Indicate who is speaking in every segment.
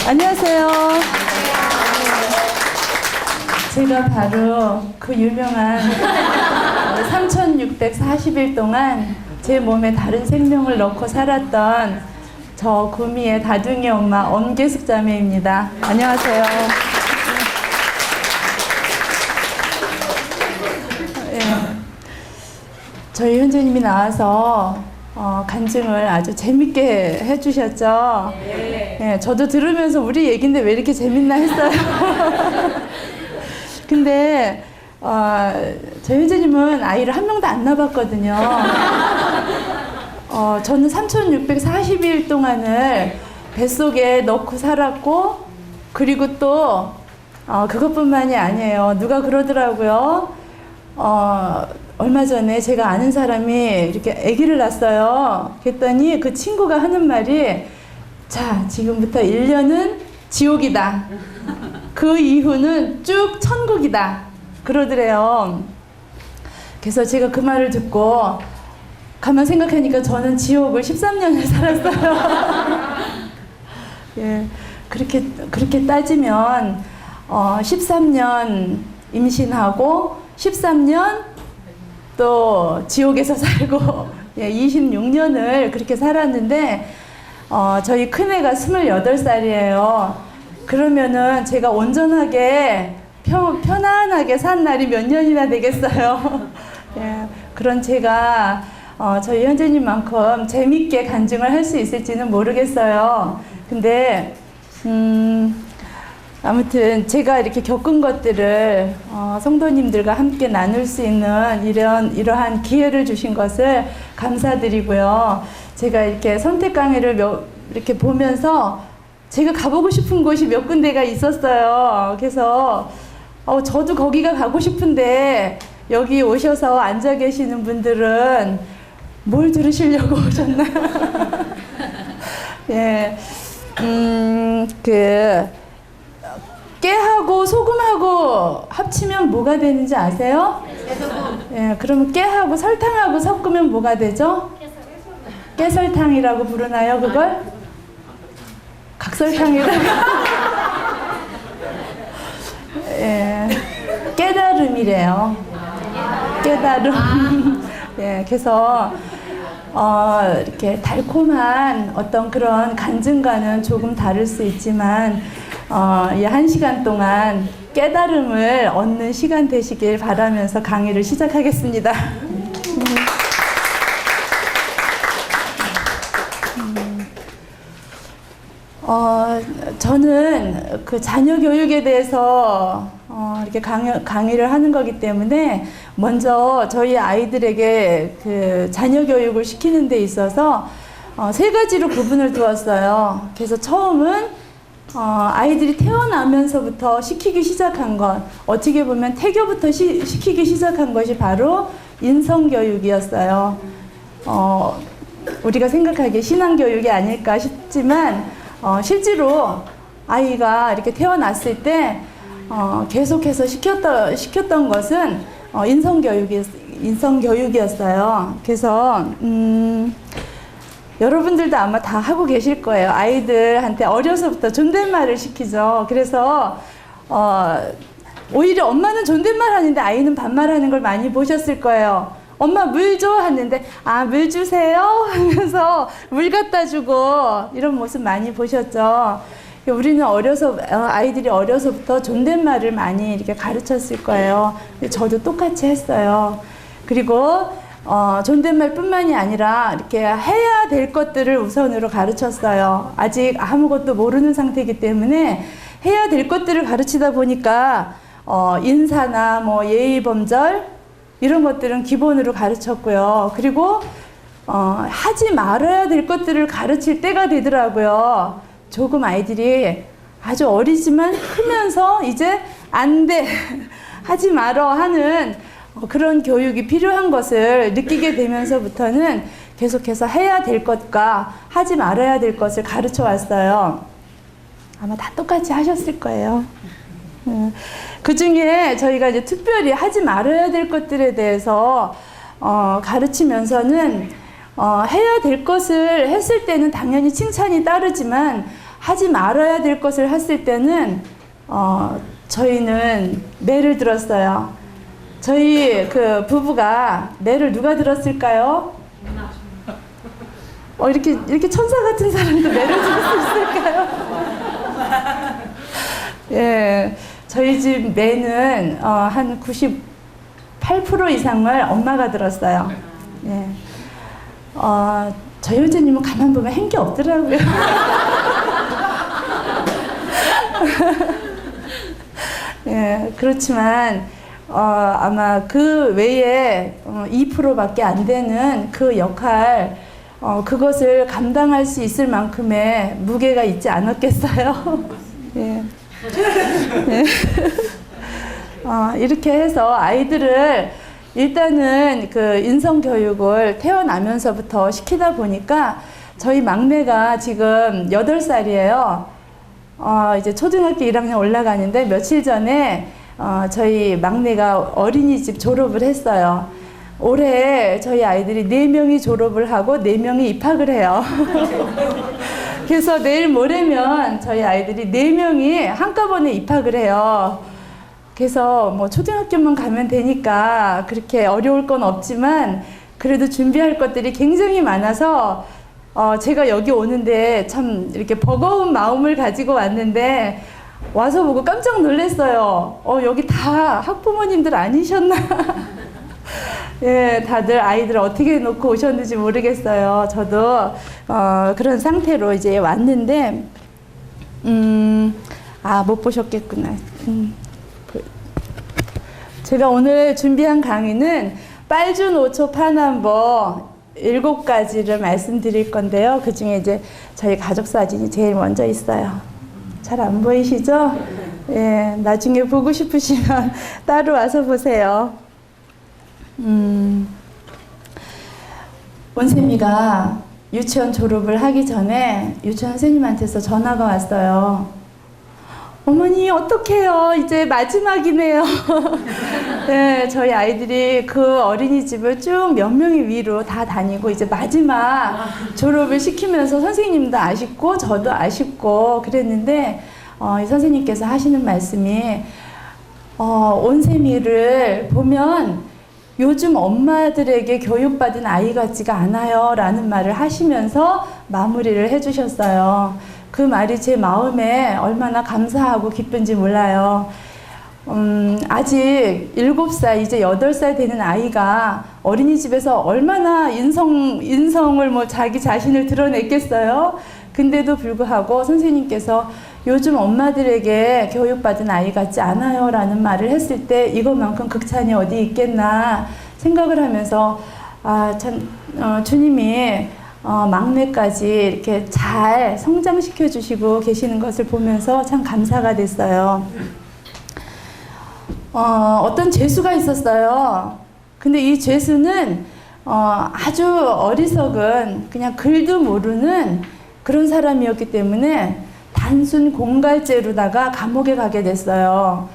Speaker 1: 안녕하세요. 제가 바로 그 유명한 3640일 동안 제 몸에 다른 생명을 넣고 살았던 저 구미의 다둥이 엄마 엄계숙 자매입니다. 안녕하세요. 네. 저희 현재님이 나와서 간증을 아주 재밌게 해주셨죠. 네, 저도 들으면서 우리 얘기인데 왜 이렇게 재밌나 했어요. 근데 저희 현재님은 아이를 한 명도 안 낳았거든요. 저는 3640일 동안을 뱃속에 넣고 살았고, 그리고 또 그것뿐만이 아니에요. 누가 그러더라고요. 얼마 전에 제가 아는 사람이 이렇게 아기를 낳았어요. 그랬더니 그 친구가 하는 말이, 자, 지금부터 1년은 지옥이다. 그 이후는 쭉 천국이다. 그러더래요. 그래서 제가 그 말을 듣고 가만 생각하니까 저는 지옥을 13년을 살았어요. 예, 그렇게 따지면 13년 임신하고 13년 또 지옥에서 살고, 예, 26년을 그렇게 살았는데, 저희 큰애가 28살이에요. 그러면은 제가 온전하게 편안하게 산 날이 몇 년이나 되겠어요. 예, 그런 제가 저희 현재님만큼 재밌게 간증을 할 수 있을지는 모르겠어요. 근데 아무튼 제가 이렇게 겪은 것들을 성도님들과 함께 나눌 수 있는 이러한 기회를 주신 것을 감사드리고요. 제가 이렇게 선택 강의를 이렇게 보면서 제가 가보고 싶은 곳이 몇 군데가 있었어요. 그래서 저도 거기가 가고 싶은데 여기 오셔서 앉아 계시는 분들은 뭘 들으시려고 오셨나? 예, 깨하고 소금하고 합치면 뭐가 되는지 아세요? 예, 그러면 깨하고 설탕하고 섞으면 뭐가 되죠? 깨설탕이라고 부르나요, 그걸? 각설탕이라고. 예, 깨달음이래요. 깨달음. 예, 그래서 이렇게 달콤한 어떤 그런 간증과는 조금 다를 수 있지만 이 1시간 동안 깨달음을 얻는 시간 되시길 바라면서 강의를 시작하겠습니다. 저는 그 자녀 교육에 대해서 이렇게 강의를 하는 거기 때문에 먼저 저희 아이들에게 그 자녀 교육을 시키는 데 있어서 3가지로 구분을 두었어요. 그래서 처음은 아이들이 태어나면서부터 시키기 시작한 것, 어떻게 보면 태교부터 시키기 시작한 것이 바로 인성교육이었어요. 우리가 생각하기에 신앙교육이 아닐까 싶지만 실제로 아이가 이렇게 태어났을 때 계속해서 시켰던 것은 인성교육이었어요. 그래서 여러분들도 아마 다 하고 계실 거예요. 아이들한테 어려서부터 존댓말을 시키죠. 그래서 오히려 엄마는 존댓말 하는데 아이는 반말하는 걸 많이 보셨을 거예요. 엄마 물 줘 하는데 물 주세요 하면서 물 갖다 주고 이런 모습 많이 보셨죠. 우리는 아이들이 어려서부터 존댓말을 많이 이렇게 가르쳤을 거예요. 저도 똑같이 했어요. 그리고 존댓말뿐만이 아니라 이렇게 해야 될 것들을 우선으로 가르쳤어요. 아직 아무것도 모르는 상태이기 때문에 해야 될 것들을 가르치다 보니까 인사나 뭐 예의범절 이런 것들은 기본으로 가르쳤고요. 그리고 하지 말아야 될 것들을 가르칠 때가 되더라고요. 조금 아이들이 아주 어리지만 크면서 이제 안 돼, 하지 말어 하는 그런 교육이 필요한 것을 느끼게 되면서부터는 계속해서 해야 될 것과 하지 말아야 될 것을 가르쳐 왔어요. 아마 다 똑같이 하셨을 거예요. 그 중에 저희가 이제 특별히 하지 말아야 될 것들에 대해서 가르치면서는 해야 될 것을 했을 때는 당연히 칭찬이 따르지만 하지 말아야 될 것을 했을 때는 저희는 매를 들었어요. 저희 그 부부가 매를 누가 들었을까요? 이렇게 천사 같은 사람도 매를 들 수 있을까요? 예, 저희 집 매는 한 98% 이상을 엄마가 들었어요. 예. 저희 형제님은 가만 보면 한 게 없더라고요. 예, 그렇지만 아마 그 외에 2%밖에 안 되는 그 역할, 그것을 감당할 수 있을 만큼의 무게가 있지 않았겠어요? 예. 예. 이렇게 해서 아이들을 일단은 그 인성교육을 태어나면서부터 시키다 보니까 저희 막내가 지금 8살이에요. 이제 초등학교 1학년 올라가는데 며칠 전에 저희 막내가 어린이집 졸업을 했어요. 올해 저희 아이들이 4명이 졸업을 하고 4명이 입학을 해요. 그래서 내일 모레면 저희 아이들이 4명이 한꺼번에 입학을 해요. 그래서 뭐 초등학교만 가면 되니까 그렇게 어려울 건 없지만 그래도 준비할 것들이 굉장히 많아서 제가 여기 오는데 참 이렇게 버거운 마음을 가지고 왔는데 와서 보고 깜짝 놀랐어요. 여기 다 학부모님들 아니셨나? 예, 다들 아이들 어떻게 놓고 오셨는지 모르겠어요. 저도 그런 상태로 이제 왔는데 못 보셨겠구나. 제가 오늘 준비한 강의는 빨주노초 파남보 7가지를 말씀드릴 건데요. 그 중에 이제 저희 가족 사진이 제일 먼저 있어요. 잘 안 보이시죠? 예, 나중에 보고 싶으시면 따로 와서 보세요. 원쌤이가 유치원 졸업을 하기 전에 유치원 선생님한테서 전화가 왔어요. 어머니 어떡해요, 이제 마지막이네요. 네, 저희 아이들이 그 어린이집을 쭉 몇 명이 위로 다 다니고 이제 마지막 졸업을 시키면서 선생님도 아쉽고 저도 아쉽고 그랬는데 이 선생님께서 하시는 말씀이 온세미를 보면 요즘 엄마들에게 교육받은 아이 같지가 않아요 라는 말을 하시면서 마무리를 해주셨어요. 그 말이 제 마음에 얼마나 감사하고 기쁜지 몰라요. 아직 7살, 이제 8살 되는 아이가 어린이집에서 얼마나 인성을 뭐 자기 자신을 드러냈겠어요? 근데도 불구하고 선생님께서 요즘 엄마들에게 교육받은 아이 같지 않아요 라는 말을 했을 때 이것만큼 극찬이 어디 있겠나 생각을 하면서 주님이 막내까지 이렇게 잘 성장시켜 주시고 계시는 것을 보면서 참 감사가 됐어요. 어떤 죄수가 있었어요. 근데 이 죄수는 아주 어리석은 그냥 글도 모르는 그런 사람이었기 때문에 단순 공갈죄로다가 감옥에 가게 됐어요.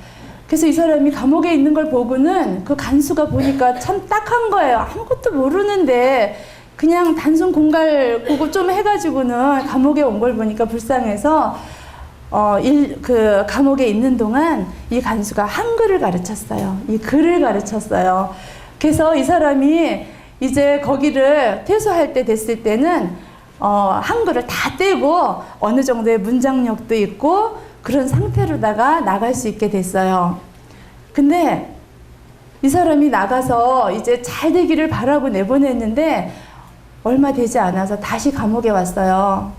Speaker 1: 그래서 이 사람이 감옥에 있는 걸 보고는 그 간수가 보니까 참 딱한 거예요. 아무것도 모르는데 그냥 단순 공갈 그거 좀 해가지고는 감옥에 온 걸 보니까 불쌍해서 그 감옥에 있는 동안 이 간수가 한글을 가르쳤어요. 이 글을 가르쳤어요. 그래서 이 사람이 이제 거기를 퇴소할 때 됐을 때는 한글을 다 떼고 어느 정도의 문장력도 있고 그런 상태로다가 나갈 수 있게 됐어요. 근데 이 사람이 나가서 이제 잘 되기를 바라고 내보냈는데 얼마 되지 않아서 다시 감옥에 왔어요.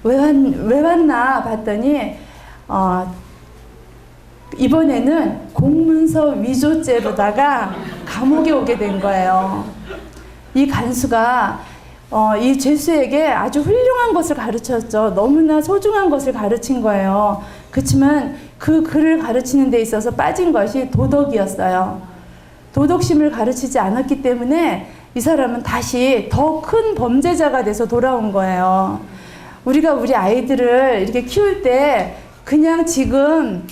Speaker 1: 왜 왔나 봤더니 이번에는 공문서 위조죄로다가 감옥에 오게 된 거예요. 이 간수가 이 죄수에게 아주 훌륭한 것을 가르쳤죠. 너무나 소중한 것을 가르친 거예요. 그렇지만 그 글을 가르치는 데 있어서 빠진 것이 도덕이었어요. 도덕심을 가르치지 않았기 때문에 이 사람은 다시 더 큰 범죄자가 돼서 돌아온 거예요. 우리가 우리 아이들을 이렇게 키울 때 그냥 지금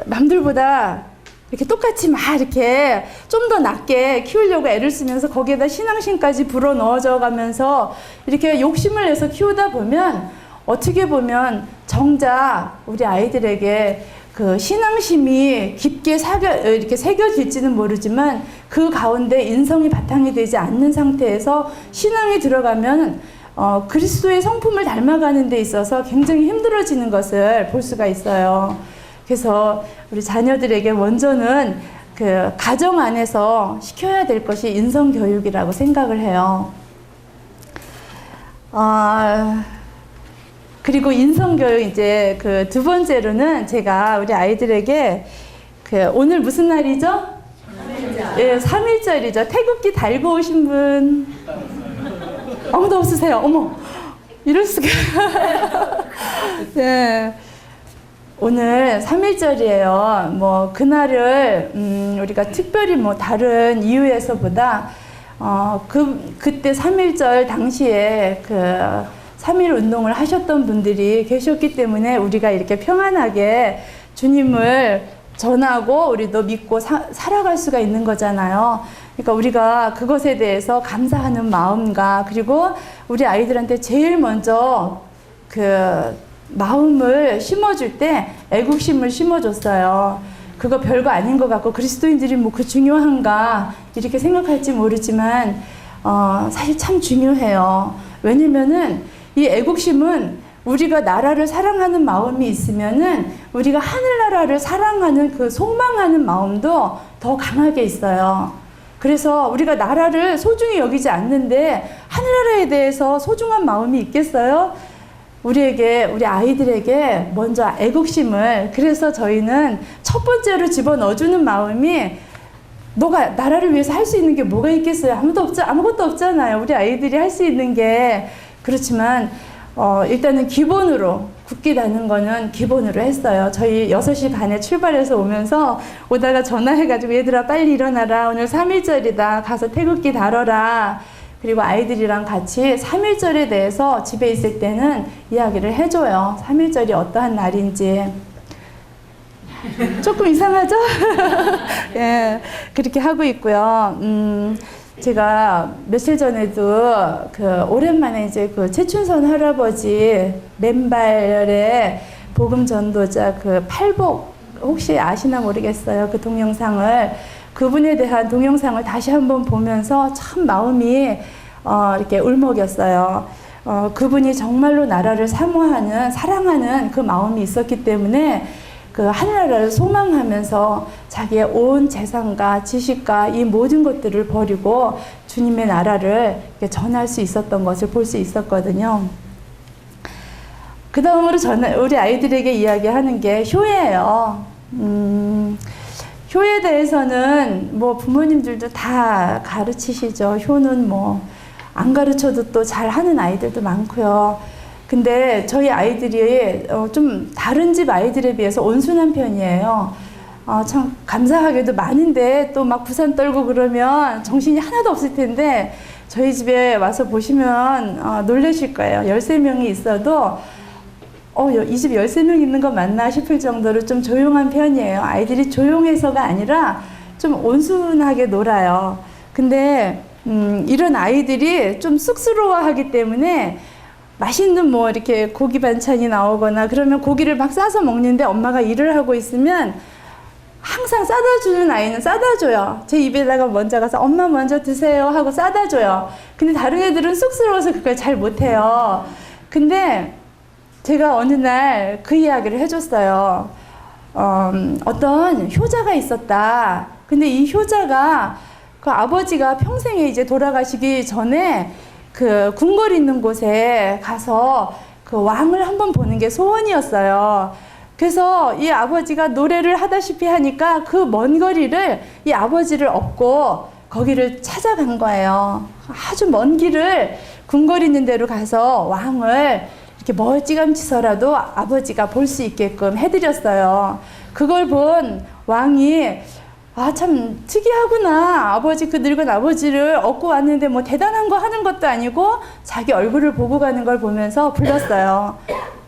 Speaker 1: 남들보다 이렇게 똑같이 막 이렇게 좀 더 낮게 키우려고 애를 쓰면서 거기에다 신앙심까지 불어 넣어져 가면서 이렇게 욕심을 내서 키우다 보면 어떻게 보면 정작 우리 아이들에게 그 신앙심이 깊게 이렇게 새겨질지는 모르지만 그 가운데 인성이 바탕이 되지 않는 상태에서 신앙이 들어가면 그리스도의 성품을 닮아가는 데 있어서 굉장히 힘들어지는 것을 볼 수가 있어요. 그래서 우리 자녀들에게 먼저는 그 가정 안에서 시켜야 될 것이 인성 교육이라고 생각을 해요. 그리고 인성 교육 이제 그 두 번째로는 제가 우리 아이들에게 그 오늘 무슨 날이죠? 3일절. 예, 3일절이죠. 태극기 달고 오신 분 아무도 없으세요. 어머, 이럴 수가. 네. 오늘 3일절이에요. 뭐, 그날을, 우리가 특별히 뭐, 다른 이유에서보다, 그때 3일절 당시에 그 3일 운동을 하셨던 분들이 계셨기 때문에 우리가 이렇게 평안하게 주님을 전하고 우리도 믿고 살아갈 수가 있는 거잖아요. 그러니까 우리가 그것에 대해서 감사하는 마음과 그리고 우리 아이들한테 제일 먼저 그 마음을 심어줄 때 애국심을 심어줬어요. 그거 별거 아닌 것 같고 그리스도인들이 뭐 그 중요한가 이렇게 생각할지 모르지만 사실 참 중요해요. 왜냐면은 이 애국심은 우리가 나라를 사랑하는 마음이 있으면은 우리가 하늘나라를 사랑하는 그 소망하는 마음도 더 강하게 있어요. 그래서 우리가 나라를 소중히 여기지 않는데 하늘나라에 대해서 소중한 마음이 있겠어요? 우리 아이들에게 먼저 애국심을, 그래서 저희는 첫 번째로 집어넣어주는 마음이 너가 나라를 위해서 할 수 있는 게 뭐가 있겠어요? 아무것도 없잖아요. 우리 아이들이 할 수 있는 게. 그렇지만 일단은 기본으로 국기 다는 거는 기본으로 했어요. 저희 6시 반에 출발해서 오다가 전화해가지고 얘들아 빨리 일어나라. 오늘 3일절이다. 가서 태극기 달아라. 그리고 아이들이랑 같이 3일절에 대해서 집에 있을 때는 이야기를 해줘요. 3일절이 어떠한 날인지. 조금 이상하죠? 예, 그렇게 하고 있고요. 제가 며칠 전에도 오랜만에 이제 최춘선 할아버지 맨발의 복음 전도자 팔복 혹시 아시나 모르겠어요. 그 동영상을, 그분에 대한 동영상을 다시 한번 보면서 참 마음이 이렇게 울먹였어요. 그분이 정말로 나라를 사모하는, 사랑하는 그 마음이 있었기 때문에 그 하늘나라를 소망하면서 자기의 온 재산과 지식과 이 모든 것들을 버리고 주님의 나라를 전할 수 있었던 것을 볼 수 있었거든요. 그 다음으로 우리 아이들에게 이야기하는 게 효예요. 효에 대해서는 뭐 부모님들도 다 가르치시죠. 효는 뭐 안 가르쳐도 또 잘하는 아이들도 많고요. 근데 저희 아이들이 좀 다른 집 아이들에 비해서 온순한 편이에요. 참 감사하게도 많은데 또 막 부산 떨고 그러면 정신이 하나도 없을 텐데 저희 집에 와서 보시면 놀라실 거예요. 13명이 있어도 이 집 13명 있는 거 맞나 싶을 정도로 좀 조용한 편이에요. 아이들이 조용해서가 아니라 좀 온순하게 놀아요. 근데 이런 아이들이 좀 쑥스러워하기 때문에 맛있는 뭐 이렇게 고기 반찬이 나오거나 그러면 고기를 막 싸서 먹는데 엄마가 일을 하고 있으면 항상 싸다 주는 아이는 싸다 줘요. 제 입에다가 먼저 가서 엄마 먼저 드세요 하고 싸다 줘요. 근데 다른 애들은 쑥스러워서 그걸 잘 못해요. 근데 제가 어느 날 그 이야기를 해줬어요. 어떤 효자가 있었다. 근데 이 효자가 그 아버지가 평생에 이제 돌아가시기 전에 그 궁궐 있는 곳에 가서 그 왕을 한번 보는 게 소원이었어요. 그래서 이 아버지가 노래를 하다시피 하니까 그 먼 거리를 이 아버지를 업고 거기를 찾아간 거예요. 아주 먼 길을 궁궐 있는 데로 가서 왕을 이렇게 멀찌감치서라도 아버지가 볼 수 있게끔 해드렸어요. 그걸 본 왕이 참 특이하구나. 그 늙은 아버지를 얻고 왔는데 뭐 대단한 거 하는 것도 아니고 자기 얼굴을 보고 가는 걸 보면서 불렀어요.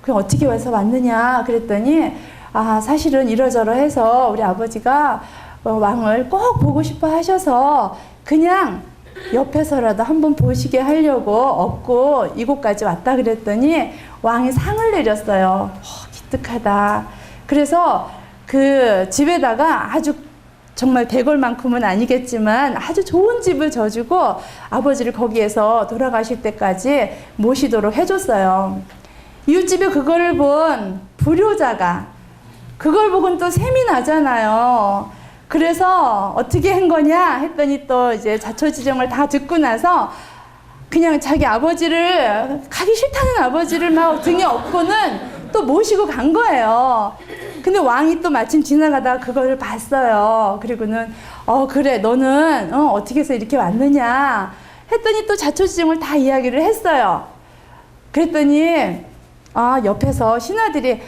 Speaker 1: 그럼 어떻게 와서 왔느냐 그랬더니 사실은 이러저러 해서 우리 아버지가 왕을 꼭 보고 싶어 하셔서 그냥 옆에서라도 한번 보시게 하려고 업고 이곳까지 왔다 그랬더니 왕이 상을 내렸어요. 기특하다. 그래서 그 집에다가 아주 정말 대궐만큼은 아니겠지만 아주 좋은 집을 져주고 아버지를 거기에서 돌아가실 때까지 모시도록 해줬어요. 이웃집에 그거를 본 불효자가 그걸 보고는 또 셈이 나잖아요. 그래서 어떻게 한 거냐 했더니 또 이제 자초지종을 다 듣고 나서 그냥 자기 아버지를 가기 싫다는 아버지를 막 등에 업고는 또 모시고 간 거예요. 근데 왕이 또 마침 지나가다가 그걸 봤어요. 그리고는 그래 너는 어떻게 해서 이렇게 왔느냐 했더니 또 자초지종을 다 이야기를 했어요. 그랬더니 옆에서 신하들이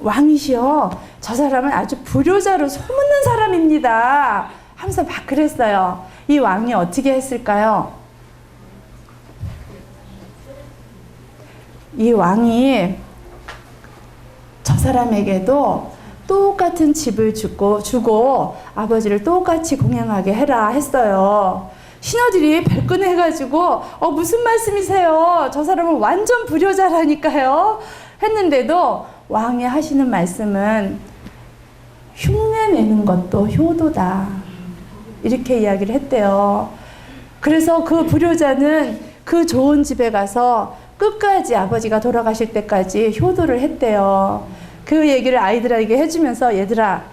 Speaker 1: 왕이시여 저 사람은 아주 불효자로 소문난 사람입니다 하면서 막 그랬어요. 이 왕이 어떻게 했을까요? 이 왕이 저 사람에게도 똑같은 집을 주고 아버지를 똑같이 공양하게 해라 했어요. 신하들이 발끈해가지고 무슨 말씀이세요? 저 사람은 완전 불효자라니까요 했는데도 왕이 하시는 말씀은 흉내내는 것도 효도다 이렇게 이야기를 했대요. 그래서 그 불효자는 그 좋은 집에 가서 끝까지 아버지가 돌아가실 때까지 효도를 했대요. 그 얘기를 아이들에게 해주면서 얘들아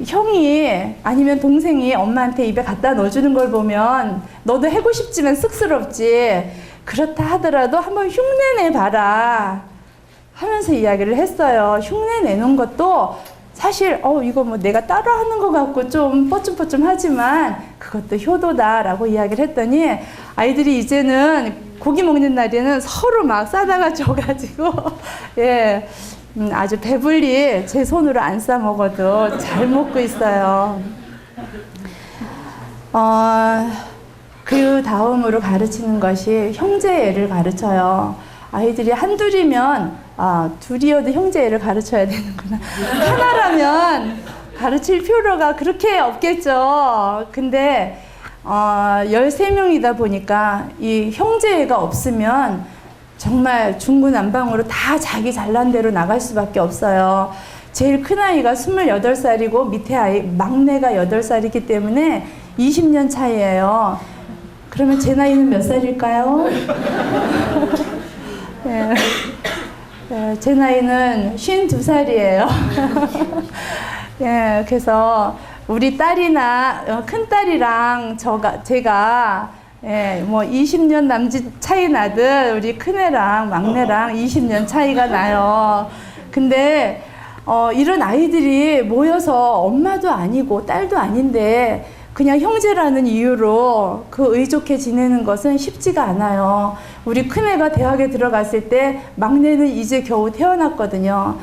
Speaker 1: 형이 아니면 동생이 엄마한테 입에 갖다 넣어주는 걸 보면 너도 해고 싶지만 쑥스럽지 그렇다 하더라도 한번 흉내내 봐라 하면서 이야기를 했어요. 흉내내는 것도 사실 이거 뭐 내가 따라 하는 것 같고 좀 뻐쭌뻐쭌하지만 그것도 효도다라고 이야기를 했더니 아이들이 이제는 고기 먹는 날에는 서로 막 싸다가 줘가지고 예. 아주 배불리 제 손으로 안 싸 먹어도 잘 먹고 있어요. 그 다음으로 가르치는 것이 형제애를 가르쳐요. 아이들이 한둘이면 둘이어도 형제애를 가르쳐야 되는구나. 하나라면 가르칠 필요가 그렇게 없겠죠. 근데 13명이다 보니까 이 형제애가 없으면 정말 중구난방으로 다 자기 잘난 대로 나갈 수밖에 없어요. 제일 큰 아이가 28살이고 밑에 아이 막내가 8살이기 때문에 20년 차이예요. 그러면 제 나이는 몇 살일까요? 네. 네, 제 나이는 52살이에요. 네, 그래서 우리 딸이나 큰딸이랑 제가 뭐 20년 남짓 차이 나듯 우리 큰애랑 막내랑 20년 차이가 나요. 근데 이런 아이들이 모여서 엄마도 아니고 딸도 아닌데 그냥 형제라는 이유로 그 의족해 지내는 것은 쉽지가 않아요. 우리 큰애가 대학에 들어갔을 때 막내는 이제 겨우 태어났거든요.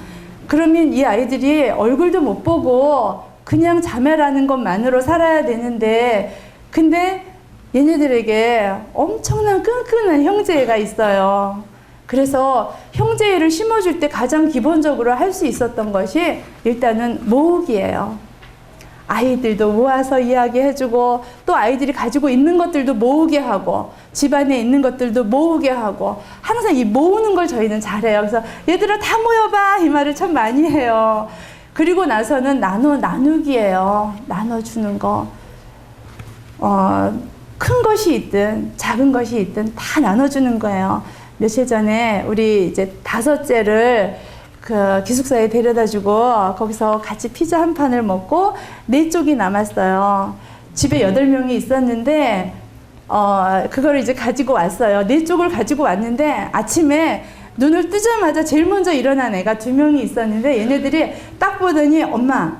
Speaker 1: 그러면 이 아이들이 얼굴도 못 보고 그냥 자매라는 것만으로 살아야 되는데 근데 얘네들에게 엄청난 끈끈한 형제애가 있어요. 그래서 형제애를 심어줄 때 가장 기본적으로 할 수 있었던 것이 일단은 모으기예요. 아이들도 모아서 이야기해주고 또 아이들이 가지고 있는 것들도 모으게 하고 집안에 있는 것들도 모으게 하고 항상 이 모으는 걸 저희는 잘해요. 그래서 얘들아 다 모여봐 이 말을 참 많이 해요. 그리고 나서는 나누기예요. 나눠주는 거. 큰 것이 있든 작은 것이 있든 다 나눠주는 거예요. 며칠 전에 우리 이제 다섯째를 그 기숙사에 데려다주고 거기서 같이 피자 한 판을 먹고 4쪽이 남았어요. 집에 8명이 있었는데 그걸 이제 가지고 왔어요. 4쪽을 가지고 왔는데 아침에 눈을 뜨자마자 제일 먼저 일어난 애가 2명이 있었는데 얘네들이 딱 보더니 엄마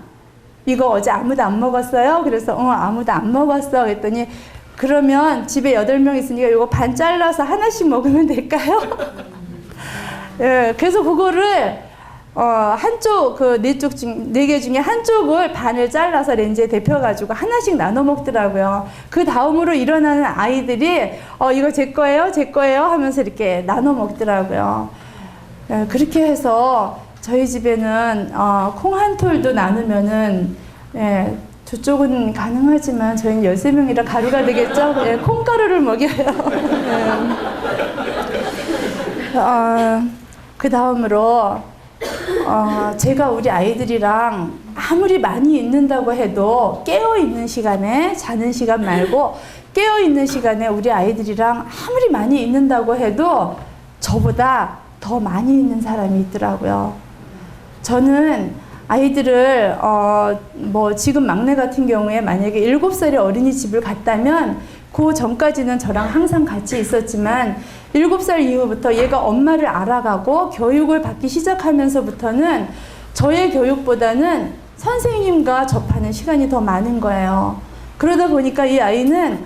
Speaker 1: 이거 어제 아무도 안 먹었어요? 그래서 아무도 안 먹었어. 그랬더니 그러면 집에 8명 있으니까 이거 반 잘라서 하나씩 먹으면 될까요? 예, 그래서 그거를 한쪽 그 4개 중에 한쪽을 반을 잘라서 렌즈에 데펴가지고 하나씩 나눠 먹더라고요. 그 다음으로 일어나는 아이들이 이거 제 거예요? 제 거예요? 하면서 이렇게 나눠 먹더라고요. 예, 그렇게 해서 저희 집에는 콩 한 톨도 나누면은 예, 저쪽은 가능하지만 저희는 13명이라 가루가 되겠죠? 예, 콩가루를 먹여요. 그 다음으로 제가 우리 아이들이랑 아무리 많이 있는다고 해도 깨어있는 시간에 자는 시간 말고 깨어있는 시간에 우리 아이들이랑 아무리 많이 있는다고 해도 저보다 더 많이 있는 사람이 있더라고요. 저는 아이들을 뭐 지금 막내 같은 경우에 만약에 7살의 어린이집을 갔다면 그 전까지는 저랑 항상 같이 있었지만 7살 이후부터 얘가 엄마를 알아가고 교육을 받기 시작하면서부터는 저의 교육보다는 선생님과 접하는 시간이 더 많은 거예요. 그러다 보니까 이 아이는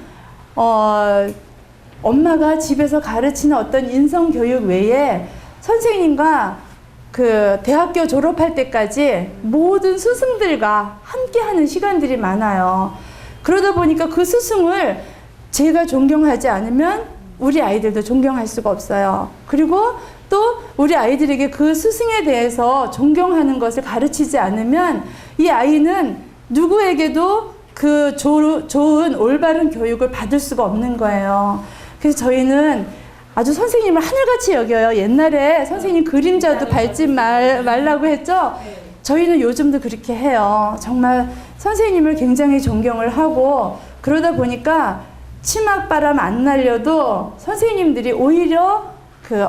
Speaker 1: 엄마가 집에서 가르치는 어떤 인성교육 외에 선생님과 그 대학교 졸업할 때까지 모든 스승들과 함께하는 시간들이 많아요. 그러다 보니까 그 스승을 제가 존경하지 않으면 우리 아이들도 존경할 수가 없어요. 그리고 또 우리 아이들에게 그 스승에 대해서 존경하는 것을 가르치지 않으면 이 아이는 누구에게도 그 좋은 올바른 교육을 받을 수가 없는 거예요. 그래서 저희는 아주 선생님을 하늘같이 여겨요. 옛날에 선생님 그림자도 밟지 말라고 했죠. 저희는 요즘도 그렇게 해요. 정말 선생님을 굉장히 존경을 하고 그러다 보니까 치맛바람 안 날려도 선생님들이 오히려 그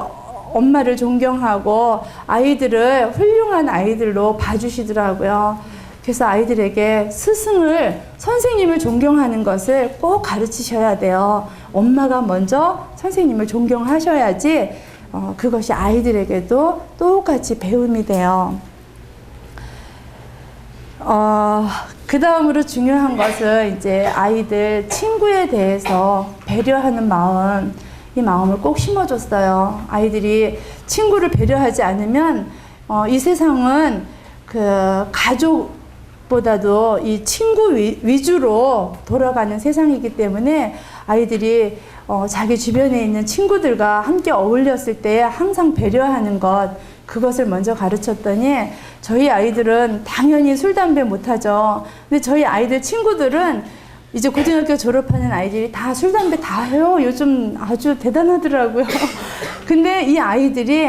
Speaker 1: 엄마를 존경하고 아이들을 훌륭한 아이들로 봐주시더라고요. 그래서 아이들에게 스승을, 선생님을 존경하는 것을 꼭 가르치셔야 돼요. 엄마가 먼저 선생님을 존경하셔야지 그것이 아이들에게도 똑같이 배움이 돼요. 그 다음으로 중요한 것은 이제 아이들 친구에 대해서 배려하는 마음, 이 마음을 꼭 심어줬어요. 아이들이 친구를 배려하지 않으면 이 세상은 그 가족보다도 이 친구 위주로 돌아가는 세상이기 때문에 아이들이 자기 주변에 있는 친구들과 함께 어울렸을 때 항상 배려하는 것, 그것을 먼저 가르쳤더니 저희 아이들은 당연히 술, 담배 못하죠. 근데 저희 아이들 친구들은 이제 고등학교 졸업하는 아이들이 다 술, 담배 다 해요. 요즘 아주 대단하더라고요. 근데 이 아이들이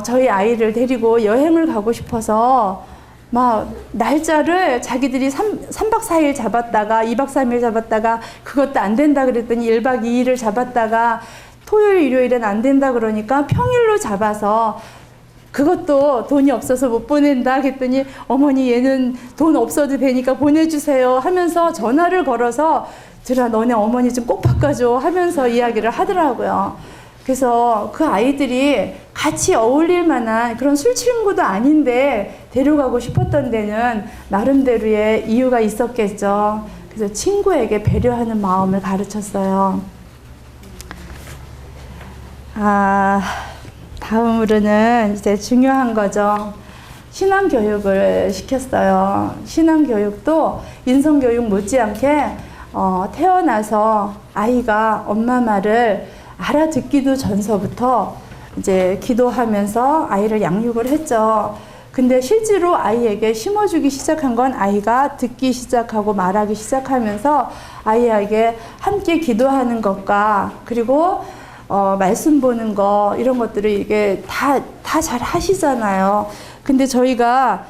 Speaker 1: 저희 아이를 데리고 여행을 가고 싶어서 막 날짜를 자기들이 3박 4일 잡았다가 2박 3일 잡았다가 그것도 안 된다 그랬더니 1박 2일을 잡았다가 토요일, 일요일은 안 된다 그러니까 평일로 잡아서 그것도 돈이 없어서 못 보낸다 했더니 어머니 얘는 돈 없어도 되니까 보내주세요 하면서 전화를 걸어서 들아 너네 어머니 좀 꼭 바꿔줘 하면서 이야기를 하더라고요. 그래서 그 아이들이 같이 어울릴 만한 그런 술 친구도 아닌데 데려가고 싶었던 데는 나름대로의 이유가 있었겠죠. 그래서 친구에게 배려하는 마음을 가르쳤어요. 다음으로는 이제 중요한 거죠. 신앙교육을 시켰어요. 신앙교육도 인성교육 못지않게 태어나서 아이가 엄마 말을 알아듣기도 전서부터 이제 기도하면서 아이를 양육을 했죠. 근데 실제로 아이에게 심어주기 시작한 건 아이가 듣기 시작하고 말하기 시작하면서 아이에게 함께 기도하는 것과 그리고 말씀 보는 거 이런 것들을 이게 다 잘 하시잖아요. 근데 저희는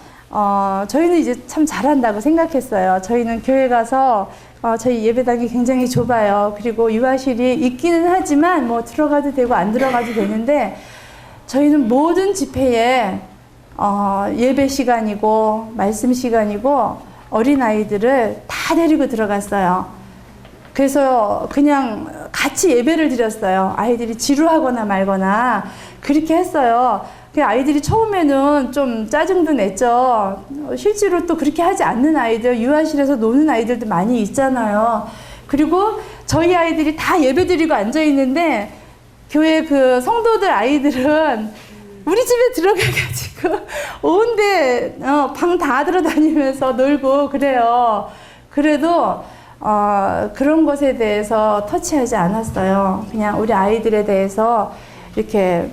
Speaker 1: 이제 참 잘한다고 생각했어요. 저희는 교회 가서 저희 예배당이 굉장히 좁아요. 그리고 유아실이 있기는 하지만 뭐 들어가도 되고 안 들어가도 되는데 저희는 모든 집회에 예배 시간이고 말씀 시간이고 어린아이들을 다 데리고 들어갔어요. 그래서 그냥 같이 예배를 드렸어요. 아이들이 지루하거나 말거나 그렇게 했어요. 아이들이 처음에는 좀 짜증도 냈죠. 실제로 또 그렇게 하지 않는 아이들, 유아실에서 노는 아이들도 많이 있잖아요. 그리고 저희 아이들이 다 예배 드리고 앉아있는데 교회 그 성도들 아이들은 우리 집에 들어가가지고 온데 방 다 들어다니면서 놀고 그래요. 그래도 그런 것에 대해서 터치하지 않았어요. 그냥 우리 아이들에 대해서 이렇게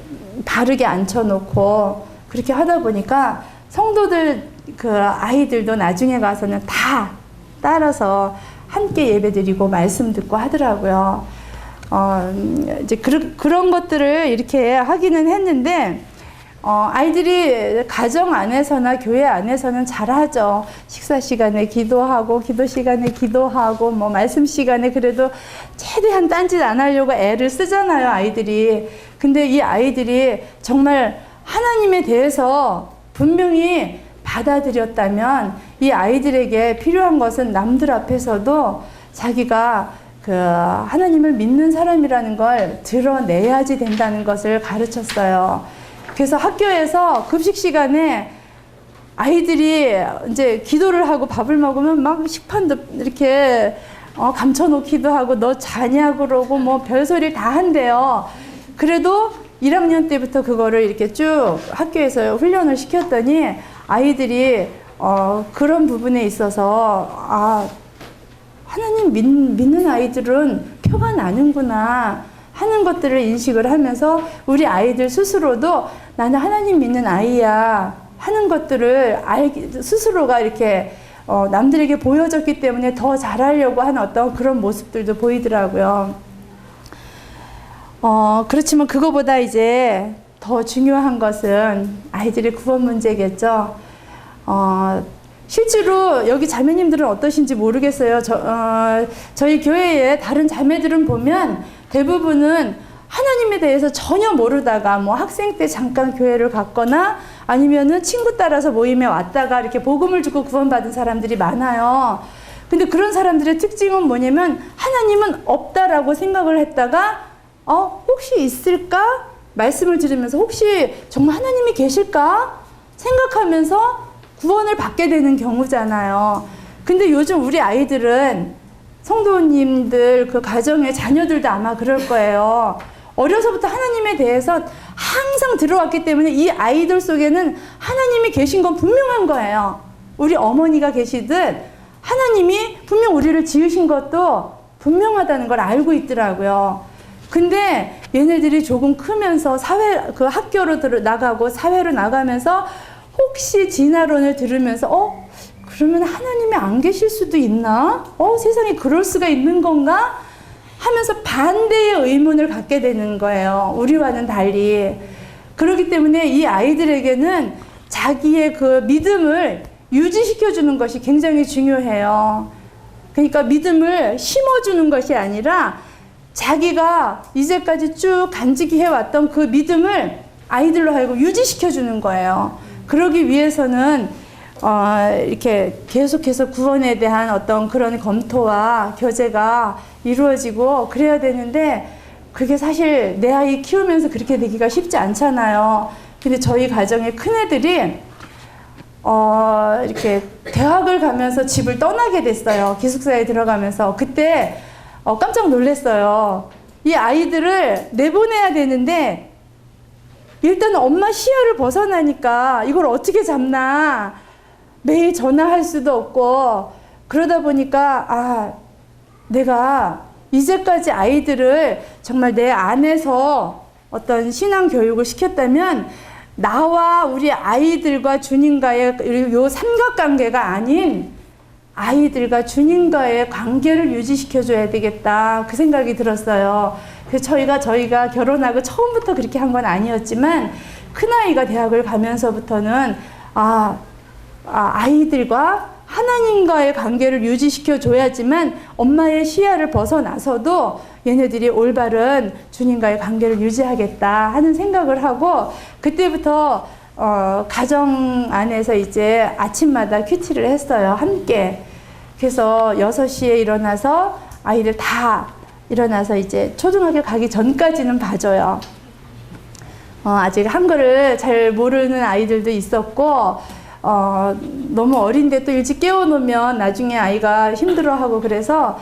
Speaker 1: 바르게 앉혀놓고 그렇게 하다 보니까 성도들 그 아이들도 나중에 가서는 다 따라서 함께 예배드리고 말씀 듣고 하더라고요. 이제 그런 것들을 이렇게 하기는 했는데, 아이들이 가정 안에서나 교회 안에서는 잘하죠. 식사 시간에 기도하고, 기도 시간에 기도하고, 뭐 말씀 시간에 그래도 최대한 딴짓 안 하려고 애를 쓰잖아요, 아이들이. 근데 이 아이들이 정말 하나님에 대해서 분명히 받아들였다면 이 아이들에게 필요한 것은 남들 앞에서도 자기가 그 하나님을 믿는 사람이라는 걸 드러내야지 된다는 것을 가르쳤어요. 그래서 학교에서 급식 시간에 아이들이 이제 기도를 하고 밥을 먹으면 막 식판도 이렇게 감춰놓기도 하고 너 자냐 그러고 뭐 별소리 다 한대요. 그래도 1학년 때부터 그거를 이렇게 쭉 학교에서 훈련을 시켰더니 아이들이 그런 부분에 있어서 하나님 믿는 아이들은 표가 나는구나 하는 것들을 인식을 하면서 우리 아이들 스스로도 나는 하나님 믿는 아이야 하는 것들을 스스로가 이렇게 남들에게 보여줬기 때문에 더 잘하려고 하는 어떤 그런 모습들도 보이더라고요. 그렇지만 그거보다 이제 더 중요한 것은 아이들의 구원 문제겠죠. 실제로 여기 자매님들은 어떠신지 모르겠어요. 저희 교회에 다른 자매들은 보면 대부분은 하나님에 대해서 전혀 모르다가 뭐 학생 때 잠깐 교회를 갔거나 아니면은 친구 따라서 모임에 왔다가 이렇게 복음을 듣고 구원받은 사람들이 많아요. 근데 그런 사람들의 특징은 뭐냐면 하나님은 없다라고 생각을 했다가 혹시 있을까? 말씀을 들으면서 혹시 정말 하나님이 계실까? 생각하면서 구원을 받게 되는 경우잖아요. 근데 요즘 우리 아이들은 성도님들 그 가정의 자녀들도 아마 그럴 거예요. 어려서부터 하나님에 대해서 항상 들어왔기 때문에 이 아이들 속에는 하나님이 계신 건 분명한 거예요. 우리 어머니가 계시듯 하나님이 분명 우리를 지으신 것도 분명하다는 걸 알고 있더라고요. 근데 얘네들이 조금 크면서 그 학교로 나가고 사회로 나가면서 혹시 진화론을 들으면서 그러면 하나님이 안 계실 수도 있나? 세상에 그럴 수가 있는 건가? 하면서 반대의 의문을 갖게 되는 거예요. 우리와는 달리. 그렇기 때문에 이 아이들에게는 자기의 그 믿음을 유지시켜주는 것이 굉장히 중요해요. 그러니까 믿음을 심어주는 것이 아니라 자기가 이제까지 쭉 간직히 해왔던 그 믿음을 아이들로 하여금 유지시켜주는 거예요. 그러기 위해서는 이렇게 계속해서 구원에 대한 어떤 그런 검토와 교제가 이루어지고 그래야 되는데 그게 사실 내 아이 키우면서 그렇게 되기가 쉽지 않잖아요. 근데 저희 가정의 큰애들이 이렇게 대학을 가면서 집을 떠나게 됐어요. 기숙사에 들어가면서. 그때 깜짝 놀랐어요. 이 아이들을 내보내야 되는데 일단 엄마 시야를 벗어나니까 이걸 어떻게 잡나. 매일 전화할 수도 없고 그러다 보니까 내가 이제까지 아이들을 정말 내 안에서 어떤 신앙 교육을 시켰다면 나와 우리 아이들과 주님과의 요 삼각관계가 아닌 아이들과 주님과의 관계를 유지시켜줘야 되겠다 그 생각이 들었어요. 그래서 저희가 결혼하고 처음부터 그렇게 한 건 아니었지만 큰아이가 대학을 가면서부터는 아이들과 하나님과의 관계를 유지시켜줘야지만 엄마의 시야를 벗어나서도 얘네들이 올바른 주님과의 관계를 유지하겠다 하는 생각을 하고 그때부터 가정 안에서 이제 아침마다 큐티를 했어요. 함께. 그래서 6시에 일어나서 아이들 다 일어나서 이제 초등학교 가기 전까지는 봐줘요. 아직 한글을 잘 모르는 아이들도 있었고 너무 어린데 또 일찍 깨워놓으면 나중에 아이가 힘들어하고 그래서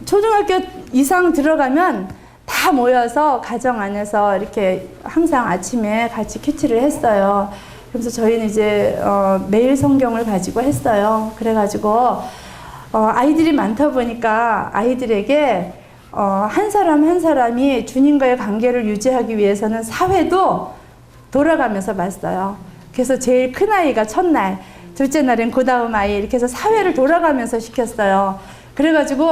Speaker 1: 초등학교 이상 들어가면 다 모여서 가정 안에서 이렇게 항상 아침에 같이 큐티를 했어요. 그래서 저희는 이제 매일 성경을 가지고 했어요. 그래가지고 아이들이 많다 보니까 아이들에게 한 사람 한 사람이 주님과의 관계를 유지하기 위해서는 사회도 돌아가면서 봤어요. 그래서 제일 큰 아이가 첫날, 둘째 날엔 그 다음 아이 이렇게 해서 사회를 돌아가면서 시켰어요. 그래가지고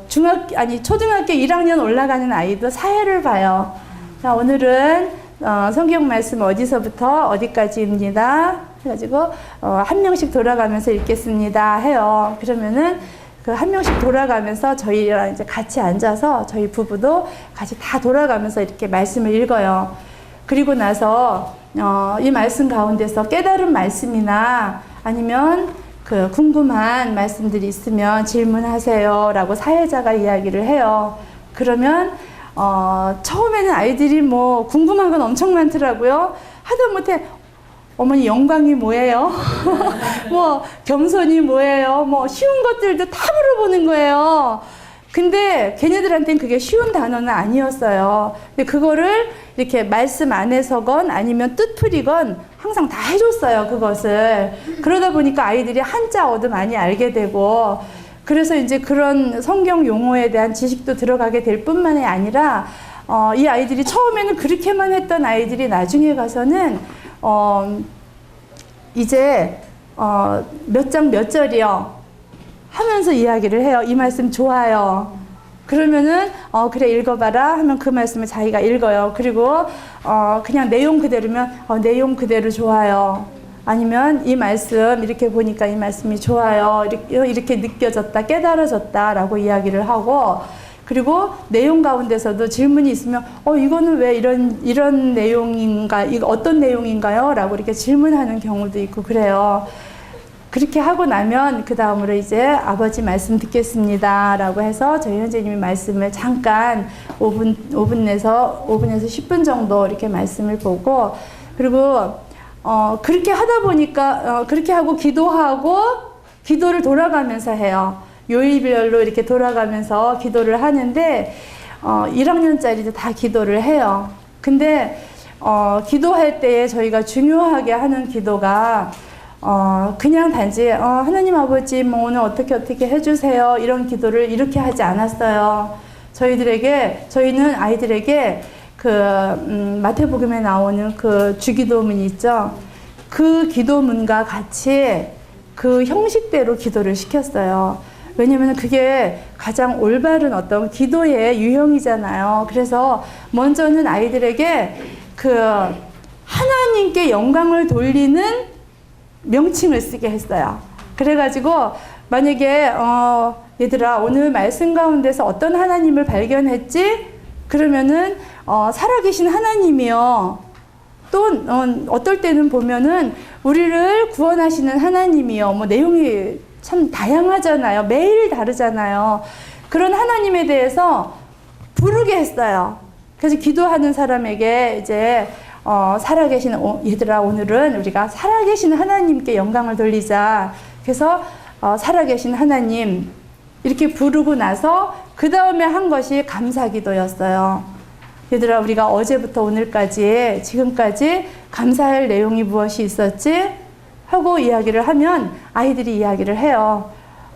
Speaker 1: 초등학교 1학년 올라가는 아이도 사회를 봐요. 자, 오늘은 성경 말씀 어디서부터 어디까지입니다. 그래가지고 한 명씩 돌아가면서 읽겠습니다 해요. 그러면은 그 한 명씩 돌아가면서 저희랑 이제 같이 앉아서 저희 부부도 같이 다 돌아가면서 이렇게 말씀을 읽어요. 그리고 나서 이 말씀 가운데서 깨달은 말씀이나 아니면 그 궁금한 말씀들이 있으면 질문하세요 라고 사회자가 이야기를 해요. 그러면 처음에는 아이들이 뭐 궁금한 건 엄청 많더라고요. 하다못해 어머니 영광이 뭐예요? 뭐 겸손이 뭐예요? 뭐 쉬운 것들도 다 물어보는 거예요. 근데 걔네들한테는 그게 쉬운 단어는 아니었어요. 근데 그거를 이렇게 말씀 안에서건 아니면 뜻풀이건 항상 다 해줬어요, 그것을. 그러다 보니까 아이들이 한자 어도 많이 알게 되고, 그래서 이제 그런 성경 용어에 대한 지식도 들어가게 될 뿐만이 아니라 이 아이들이 처음에는 그렇게만 했던 아이들이 나중에 가서는 이제 몇 장 몇 절이요 하면서 이야기를 해요. 이 말씀 좋아요. 그러면은 그래 읽어봐라 하면 그 말씀을 자기가 읽어요. 그리고 그냥 내용 그대로면 내용 그대로 좋아요. 아니면 이 말씀 이렇게 보니까 이 말씀이 좋아요. 이렇게 느껴졌다, 깨달아졌다 라고 이야기를 하고, 그리고 내용 가운데서도 질문이 있으면 이거는 왜 이런 내용인가, 이거 어떤 내용인가요? 라고 이렇게 질문하는 경우도 있고 그래요. 그렇게 하고 나면 그 다음으로 이제 아버지 말씀 듣겠습니다 라고 해서 저희 형제님이 말씀을 잠깐 5분에서 10분 정도 이렇게 말씀을 보고, 그리고 그렇게 하다 보니까 그렇게 하고 기도를 돌아가면서 해요. 요일별로 이렇게 돌아가면서 기도를 하는데 1학년짜리도 다 기도를 해요. 근데 기도할 때에 저희가 중요하게 하는 기도가 그냥 단지 하나님 아버지 뭐 오늘 어떻게 해주세요 이런 기도를 이렇게 하지 않았어요. 저희는 아이들에게 그 마태복음에 나오는 그 주기도문이 있죠. 그 기도문과 같이 그 형식대로 기도를 시켰어요. 왜냐면 그게 가장 올바른 어떤 기도의 유형이잖아요. 그래서 먼저는 아이들에게 그 하나님께 영광을 돌리는 명칭을 쓰게 했어요. 그래가지고 만약에 얘들아 오늘 말씀 가운데서 어떤 하나님을 발견했지? 그러면은 살아계신 하나님이요. 또 어떨 때는 보면은 우리를 구원하시는 하나님이요. 뭐 내용이 참 다양하잖아요. 매일 다르잖아요. 그런 하나님에 대해서 부르게 했어요. 그래서 기도하는 사람에게 이제 살아계신 얘들아 오늘은 우리가 살아계신 하나님께 영광을 돌리자. 그래서 살아계신 하나님 이렇게 부르고 나서 그 다음에 한 것이 감사기도였어요. 얘들아 우리가 어제부터 오늘까지 지금까지 감사할 내용이 무엇이 있었지? 하고 이야기를 하면 아이들이 이야기를 해요.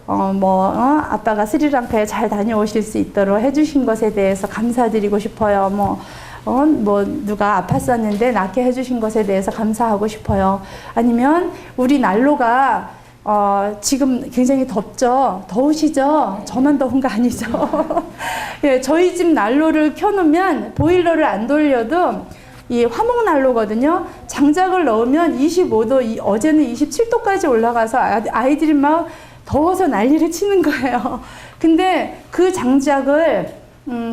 Speaker 1: 아빠가 스리랑카에 잘 다녀오실 수 있도록 해주신 것에 대해서 감사드리고 싶어요. 누가 아팠었는데 낫게 해주신 것에 대해서 감사하고 싶어요. 아니면 우리 난로가 지금 굉장히 덥죠? 더우시죠? 저만 더운 거 아니죠? 예, 저희 집 난로를 켜놓으면 보일러를 안 돌려도 이 화목난로거든요. 장작을 넣으면 25도, 어제는 27도까지 올라가서 아이들이 막 더워서 난리를 치는 거예요. 근데 그 장작을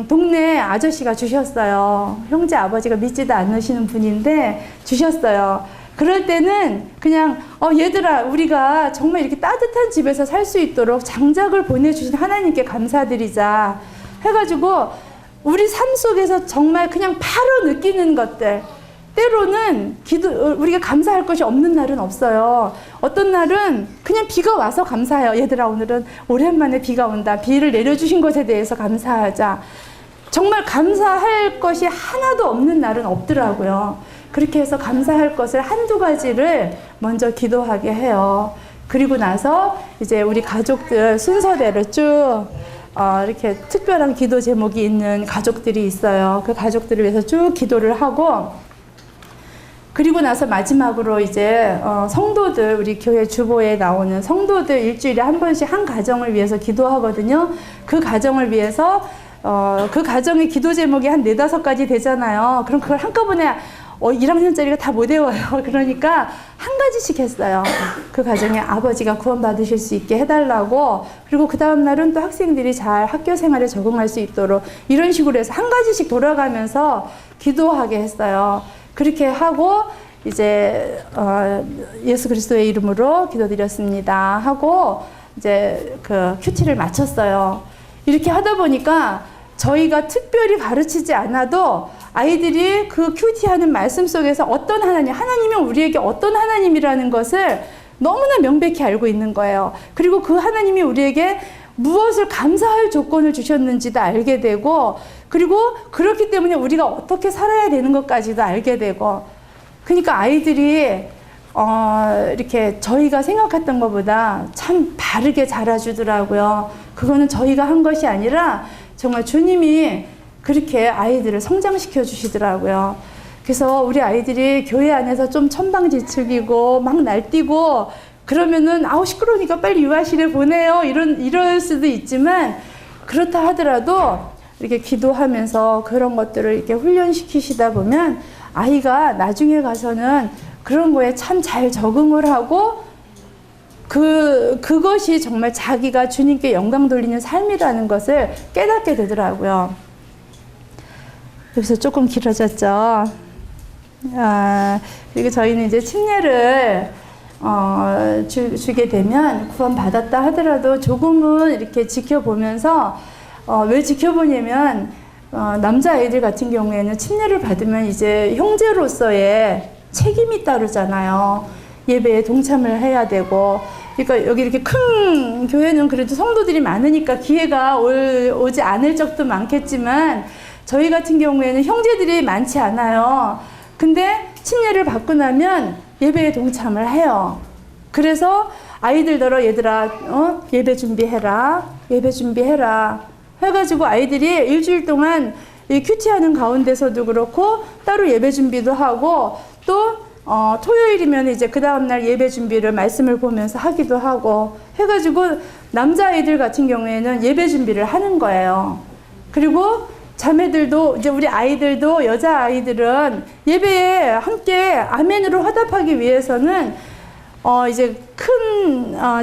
Speaker 1: 동네 아저씨가 주셨어요. 형제 아버지가 믿지도 않으시는 분인데 주셨어요. 그럴 때는 그냥 얘들아 우리가 정말 이렇게 따뜻한 집에서 살 수 있도록 장작을 보내주신 하나님께 감사드리자 해가지고 우리 삶 속에서 정말 그냥 바로 느끼는 것들, 때로는 우리가 감사할 것이 없는 날은 없어요. 어떤 날은 그냥 비가 와서 감사해요. 얘들아 오늘은 오랜만에 비가 온다. 비를 내려주신 것에 대해서 감사하자. 정말 감사할 것이 하나도 없는 날은 없더라고요. 그렇게 해서 감사할 것을 한두 가지를 먼저 기도하게 해요. 그리고 나서 이제 우리 가족들 순서대로 쭉 이렇게 특별한 기도 제목이 있는 가족들이 있어요. 그 가족들을 위해서 쭉 기도를 하고, 그리고 나서 마지막으로 이제 성도들, 우리 교회 주보에 나오는 성도들 일주일에 한 번씩 한 가정을 위해서 기도하거든요. 그 가정을 위해서 그 가정의 기도 제목이 한 4-5가지 되잖아요. 그럼 그걸 한꺼번에 1학년짜리가 다 못 외워요. 그러니까 한 가지씩 했어요. 그 가정에 아버지가 구원받으실 수 있게 해달라고. 그리고 그 다음 날은 또 학생들이 잘 학교 생활에 적응할 수 있도록 이런 식으로 해서 한 가지씩 돌아가면서 기도하게 했어요. 그렇게 하고 이제 예수 그리스도의 이름으로 기도드렸습니다 하고 이제 그 큐티를 마쳤어요. 이렇게 하다 보니까 저희가 특별히 가르치지 않아도 아이들이 그 큐티하는 말씀 속에서 어떤 하나님은 우리에게 어떤 하나님이라는 것을 너무나 명백히 알고 있는 거예요. 그리고 그 하나님이 우리에게 무엇을 감사할 조건을 주셨는지도 알게 되고, 그리고 그렇기 때문에 우리가 어떻게 살아야 되는 것까지도 알게 되고, 그러니까 아이들이 이렇게 저희가 생각했던 것보다 참 바르게 자라주더라고요. 그거는 저희가 한 것이 아니라 정말 주님이 그렇게 아이들을 성장시켜 주시더라고요. 그래서 우리 아이들이 교회 안에서 좀 천방지축이고 막 날뛰고 그러면은 시끄러우니까 빨리 유아실에 보내요 이럴 수도 있지만, 그렇다 하더라도 이렇게 기도하면서 그런 것들을 이렇게 훈련시키시다 보면 아이가 나중에 가서는 그런 거에 참 잘 적응을 하고 그것이 정말 자기가 주님께 영광 돌리는 삶이라는 것을 깨닫게 되더라고요. 여기서 조금 길어졌죠. 그리고 저희는 이제 침례를 주게 되면 구원 받았다 하더라도 조금은 이렇게 지켜보면서 왜 지켜보냐면 남자아이들 같은 경우에는 침례를 받으면 이제 형제로서의 책임이 따르잖아요. 예배에 동참을 해야 되고. 그러니까 여기 이렇게 큰 교회는 그래도 성도들이 많으니까 기회가 오지 않을 적도 많겠지만, 저희 같은 경우에는 형제들이 많지 않아요. 근데 침례를 받고 나면 예배에 동참을 해요. 그래서 아이들더러 얘들아 예배 준비해라, 예배 준비해라 해가지고 아이들이 일주일 동안 이 큐티하는 가운데서도 그렇고 따로 예배 준비도 하고, 또 토요일이면 이제 그 다음날 예배 준비를 말씀을 보면서 하기도 하고 해가지고 남자아이들 같은 경우에는 예배 준비를 하는 거예요. 그리고 자매들도, 이제 우리 아이들도, 여자아이들은 예배에 함께 아멘으로 화답하기 위해서는 이제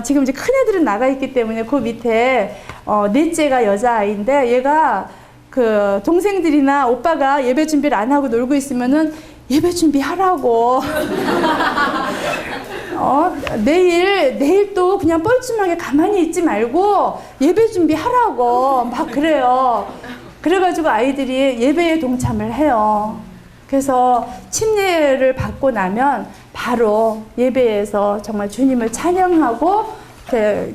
Speaker 1: 지금 이제 큰 애들은 나가 있기 때문에 그 밑에 넷째가 여자아이인데, 얘가 그 동생들이나 오빠가 예배 준비를 안 하고 놀고 있으면은 예배 준비하라고. 내일 또 그냥 뻘쭘하게 가만히 있지 말고 예배 준비하라고 막 그래요. 그래가지고 아이들이 예배에 동참을 해요. 그래서 침례를 받고 나면 바로 예배에서 정말 주님을 찬양하고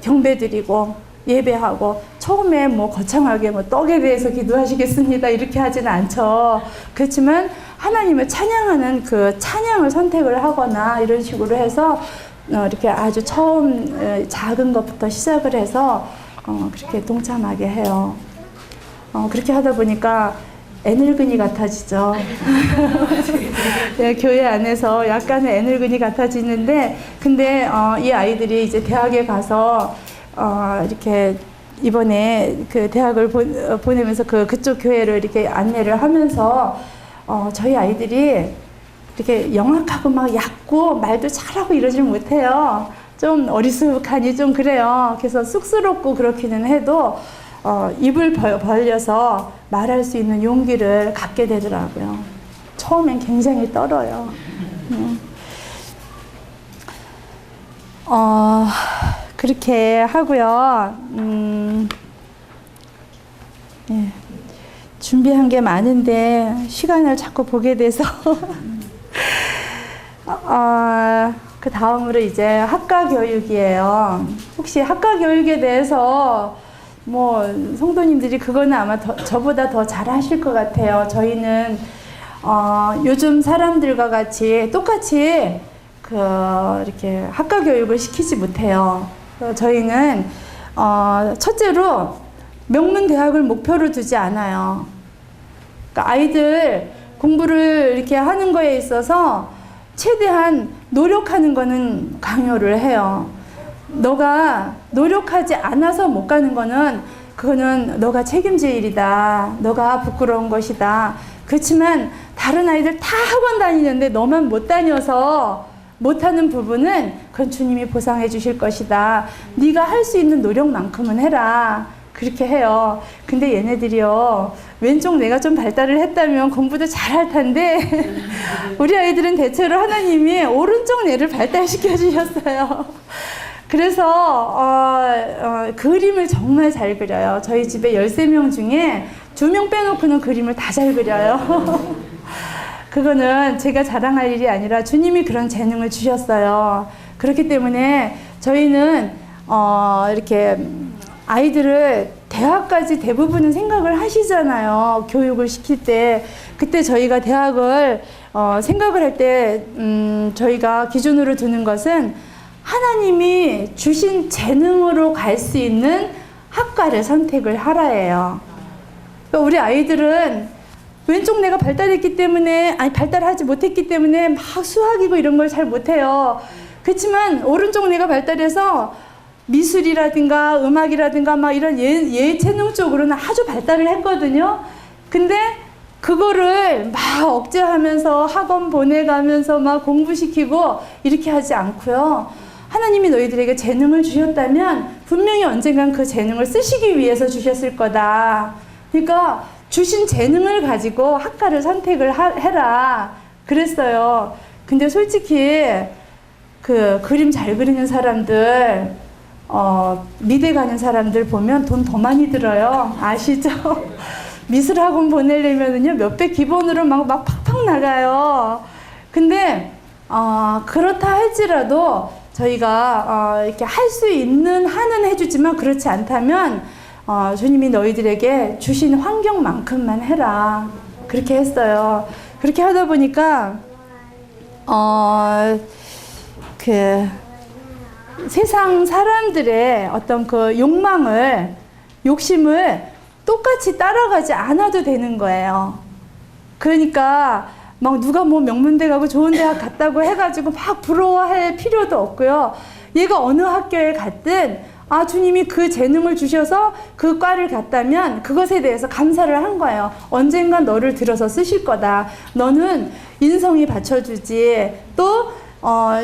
Speaker 1: 경배드리고 예배하고, 처음에 뭐 거창하게 뭐 떡에 대해서 기도하시겠습니다 이렇게 하지는 않죠. 그렇지만 하나님을 찬양하는 그 찬양을 선택을 하거나 이런 식으로 해서 이렇게 아주 처음 작은 것부터 시작을 해서 그렇게 동참하게 해요. 그렇게 하다 보니까 애늙은이 같아지죠. 네, 교회 안에서 약간의 애늙은이 같아지는데, 근데 이 아이들이 이제 대학에 가서 이렇게 이번에 그 대학을 보내면서 그쪽 교회를 이렇게 안내를 하면서 저희 아이들이 이렇게 영악하고 막 얕고 말도 잘하고 이러질 못해요. 좀 어리숙하니 좀 그래요. 그래서 쑥스럽고 그렇기는 해도 입을 벌려서 말할 수 있는 용기를 갖게 되더라고요. 처음엔 굉장히 떨어요. 그렇게 하고요. 예. 준비한 게 많은데 시간을 자꾸 보게 돼서 그 다음으로 이제 학과 교육이에요. 혹시 학과 교육에 대해서 뭐 성도님들이 그거는 아마 저보다 더 잘 하실 것 같아요. 저희는 요즘 사람들과 같이 똑같이 이렇게 학과 교육을 시키지 못해요. 저희는 첫째로 명문 대학을 목표로 두지 않아요. 그러니까 아이들 공부를 이렇게 하는 거에 있어서 최대한 노력하는 거는 강요를 해요. 너가 노력하지 않아서 못 가는 거는 그거는 너가 책임질 일이다. 너가 부끄러운 것이다. 그렇지만 다른 아이들 다 학원 다니는데 너만 못 다녀서 못하는 부분은 그건 주님이 보상해 주실 것이다. 네가 할 수 있는 노력만큼은 해라. 그렇게 해요. 근데 얘네들이요, 왼쪽 뇌가 좀 발달을 했다면 공부도 잘할 텐데 우리 아이들은 대체로 하나님이 오른쪽 뇌를 발달시켜 주셨어요. 그래서 그림을 정말 잘 그려요. 저희 집에 13명 중에 2명 빼놓고는 그림을 다 잘 그려요. 그거는 제가 자랑할 일이 아니라 주님이 그런 재능을 주셨어요. 그렇기 때문에 저희는 이렇게 아이들을 대학까지 대부분은 생각을 하시잖아요. 교육을 시킬 때. 그때 저희가 대학을 생각을 할 때 저희가 기준으로 두는 것은 하나님이 주신 재능으로 갈 수 있는 학과를 선택을 하라예요. 그러니까 우리 아이들은 왼쪽 뇌가 발달했기 때문에, 발달하지 못했기 때문에 막 수학이고 이런 걸 잘 못해요. 그렇지만 오른쪽 뇌가 발달해서 미술이라든가 음악이라든가 막 이런 예체능 쪽으로는 아주 발달을 했거든요. 근데 그거를 막 억제하면서 학원 보내가면서 막 공부시키고 이렇게 하지 않고요. 하나님이 너희들에게 재능을 주셨다면 분명히 언젠간 그 재능을 쓰시기 위해서 주셨을 거다. 그러니까 주신 재능을 가지고 학과를 선택을 해라. 그랬어요. 근데 솔직히 그 그림 잘 그리는 사람들, 미대 가는 사람들 보면 돈 더 많이 들어요. 아시죠? 미술학원 보내려면은요, 몇백 기본으로 막 팍팍 나가요. 근데, 그렇다 할지라도 저희가, 이렇게 할 수 있는 한은 해주지만 그렇지 않다면, 주님이 너희들에게 주신 환경만큼만 해라. 그렇게 했어요. 그렇게 하다 보니까, 세상 사람들의 어떤 그 욕심을 똑같이 따라가지 않아도 되는 거예요. 그러니까 막 누가 뭐 명문대 가고 좋은 대학 갔다고 해가지고 막 부러워할 필요도 없고요. 얘가 어느 학교에 갔든 주님이 그 재능을 주셔서 그 과를 갔다면 그것에 대해서 감사를 한 거예요. 언젠간 너를 들어서 쓰실 거다. 너는 인성이 받쳐주지, 또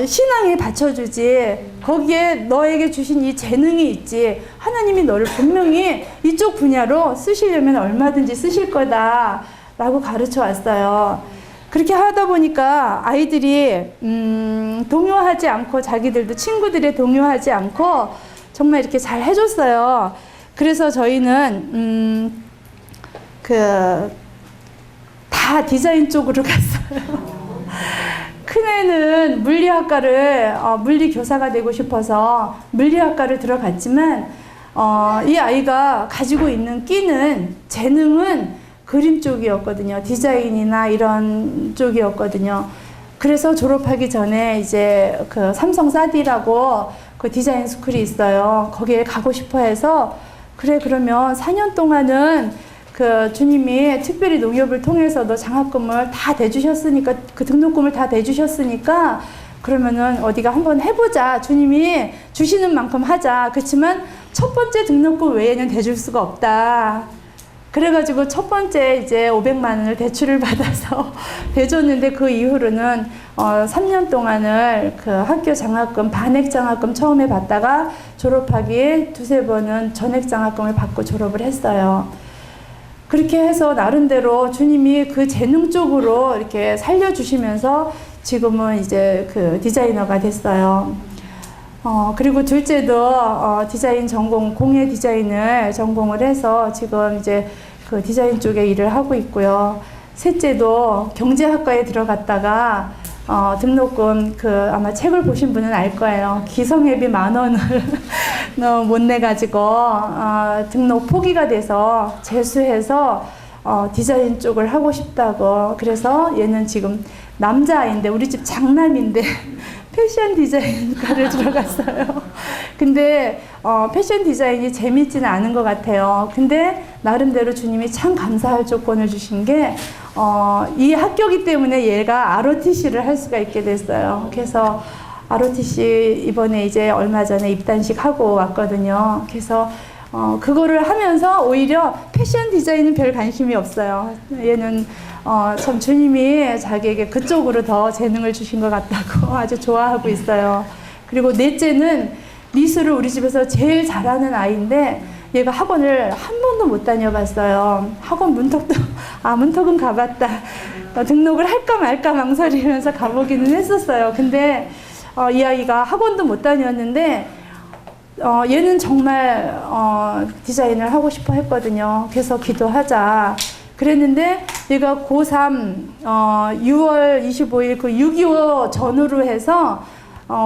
Speaker 1: 신앙이 받쳐주지, 거기에 너에게 주신 이 재능이 있지, 하나님이 너를 분명히 이쪽 분야로 쓰시려면 얼마든지 쓰실 거다 라고 가르쳐 왔어요. 그렇게 하다 보니까 아이들이 동요하지 않고, 자기들도 친구들이 동요하지 않고 정말 이렇게 잘 해줬어요. 그래서 저희는 다 디자인 쪽으로 갔어요. 큰애는 물리학과를, 물리교사가 되고 싶어서 물리학과를 들어갔지만, 이 아이가 가지고 있는 끼는, 재능은 그림 쪽이었거든요. 디자인이나 이런 쪽이었거든요. 그래서 졸업하기 전에 이제 그 삼성 사디라고 그 디자인 스쿨이 있어요. 거기에 가고 싶어 해서, 그래, 그러면 4년 동안은 그 주님이 특별히 농협을 통해서 너 장학금을 다 대주셨으니까, 그 등록금을 다 대주셨으니까 그러면은 어디가 한번 해보자. 주님이 주시는 만큼 하자. 그렇지만 첫 번째 등록금 외에는 대줄 수가 없다. 그래가지고 첫 번째 이제 500만 원을 대출을 받아서 대줬는데, 그 이후로는 3년 동안을 그 학교 장학금, 반액 장학금 처음에 받다가 졸업하기 2-3번은 전액 장학금을 받고 졸업을 했어요. 그렇게 해서 나름대로 주님이 그 재능 쪽으로 이렇게 살려주시면서 지금은 이제 그 디자이너가 됐어요. 그리고 둘째도 디자인 전공, 공예 디자인을 전공을 해서 지금 이제 그 디자인 쪽에 일을 하고 있고요. 셋째도 경제학과에 들어갔다가 등록금, 아마 책을 보신 분은 알 거예요. 기성예비 10,000원을 못 내가지고 등록 포기가 돼서 재수해서 디자인 쪽을 하고 싶다고. 그래서 얘는 지금 남자아이인데, 우리 집 장남인데 패션 디자인과를 들어갔어요. 근데 패션 디자인이 재밌지는 않은 것 같아요. 근데 나름대로 주님이 참 감사할 조건을 주신 게 이 학교기 때문에 얘가 ROTC를 할 수가 있게 됐어요. 그래서 ROTC 이번에 이제 얼마 전에 입단식 하고 왔거든요. 그래서 그거를 하면서 오히려 패션 디자인은 별 관심이 없어요. 얘는 참 주님이 자기에게 그쪽으로 더 재능을 주신 것 같다고 아주 좋아하고 있어요. 그리고 넷째는 미술을 우리 집에서 제일 잘하는 아이인데 얘가 학원을 한 번도 못 다녀봤어요. 학원 문턱은 가봤다. 등록을 할까 말까 망설이면서 가보기는 했었어요. 근데 이 아이가 학원도 못 다녔는데 얘는 정말 디자인을 하고 싶어 했거든요. 그래서 기도하자 그랬는데 얘가 고3 6월 25일 그 6.25 전후로 해서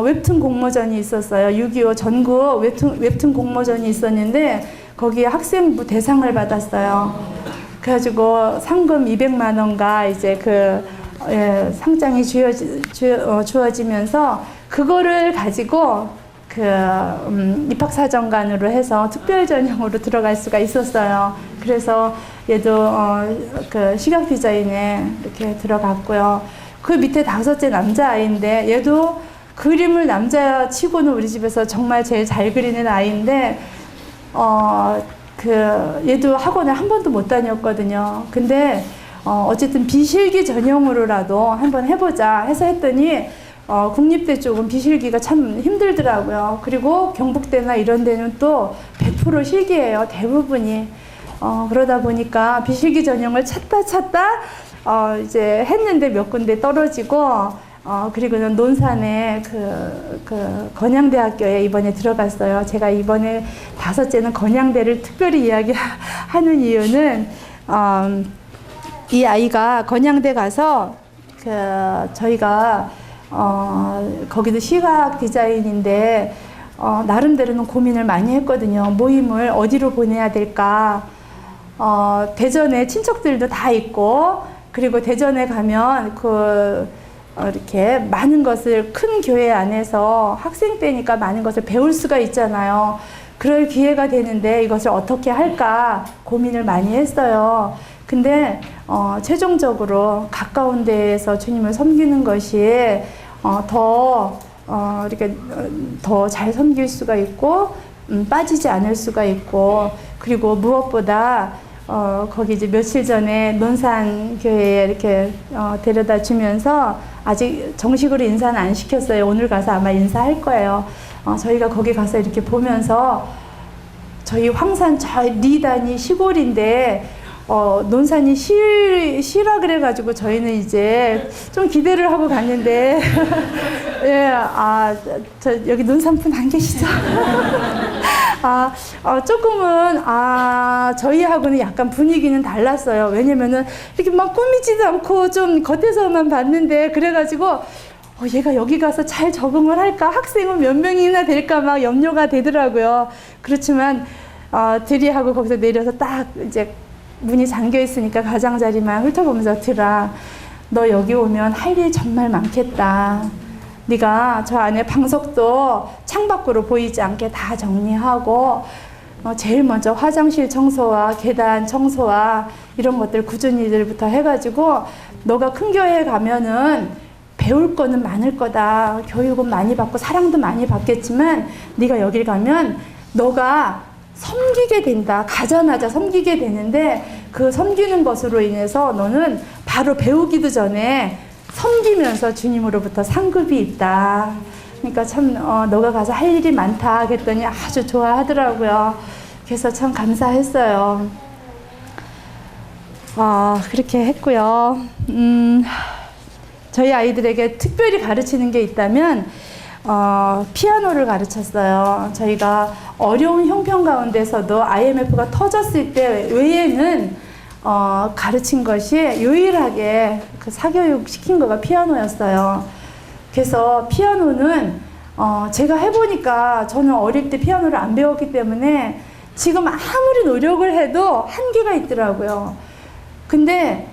Speaker 1: 웹툰 공모전이 있었어요. 6.25 전국 웹툰 공모전이 있었는데 거기에 학생부 대상을 받았어요. 그래가지고 상금 200만 원과 이제 상장이 주어지면서 그거를 가지고 입학사정관으로 해서 특별전형으로 들어갈 수가 있었어요. 그래서 얘도 시각 디자인에 이렇게 들어갔고요. 그 밑에 다섯째 남자아이인데 얘도 그림을 남자치고는 우리 집에서 정말 제일 잘 그리는 아이인데 얘도 학원을 한 번도 못 다녔거든요. 근데 어쨌든 비실기 전형으로라도 한번 해보자 해서 했더니 국립대 쪽은 비실기가 참 힘들더라고요. 그리고 경북대나 이런 데는 또 100% 실기예요. 대부분이. 그러다 보니까 비실기 전형을 찾다 이제 했는데 몇 군데 떨어지고 그리고는 논산에 건양대학교에 이번에 들어갔어요. 제가 이번에 다섯째는 건양대를 특별히 이야기하는 이유는 이 아이가 건양대 가서 저희가 거기도 시각 디자인인데 나름대로는 고민을 많이 했거든요. 모임을 어디로 보내야 될까. 대전에 친척들도 다 있고 그리고 대전에 가면 이렇게 많은 것을 큰 교회 안에서 학생 때니까 많은 것을 배울 수가 있잖아요. 그럴 기회가 되는데 이것을 어떻게 할까 고민을 많이 했어요. 근데 최종적으로 가까운 데에서 주님을 섬기는 것이 이렇게 더 잘 섬길 수가 있고 빠지지 않을 수가 있고 그리고 무엇보다 거기 이제 며칠 전에 논산 교회에 이렇게 데려다 주면서 아직 정식으로 인사는 안 시켰어요. 오늘 가서 아마 인사할 거예요. 저희가 거기 가서 이렇게 보면서 저희 황산 저 리단이 시골인데 논산이 시라 그래가지고 저희는 이제 좀 기대를 하고 갔는데 예, 여기 논산분 안 계시죠? 조금은 저희하고는 약간 분위기는 달랐어요. 왜냐면은 이렇게 막 꾸미지도 않고 좀 겉에서만 봤는데 그래가지고 얘가 여기 가서 잘 적응을 할까? 학생은 몇 명이나 될까 막 염려가 되더라고요. 그렇지만 들이하고 거기서 내려서 딱 이제 문이 잠겨 있으니까 가장자리만 훑어보면서 들아, 너 여기 오면 할 일 정말 많겠다. 네가 저 안에 방석도 창밖으로 보이지 않게 다 정리하고 제일 먼저 화장실 청소와 계단 청소와 이런 것들 굳은 일들부터 해가지고 너가 큰 교회에 가면은 배울 거는 많을 거다. 교육은 많이 받고 사랑도 많이 받겠지만 네가 여길 가면 너가 섬기게 된다. 가자마자 섬기게 되는데 그 섬기는 것으로 인해서 너는 바로 배우기도 전에 섬기면서 주님으로부터 상급이 있다. 그러니까 참 너가 가서 할 일이 많다 그랬더니 아주 좋아하더라고요. 그래서 참 감사했어요. 그렇게 했고요. 저희 아이들에게 특별히 가르치는 게 있다면 피아노를 가르쳤어요. 저희가 어려운 형편 가운데서도 IMF가 터졌을 때 외에는 가르친 것이 유일하게 그 사교육 시킨 거가 피아노였어요. 그래서 피아노는 제가 해보니까 저는 어릴 때 피아노를 안 배웠기 때문에 지금 아무리 노력을 해도 한계가 있더라고요. 근데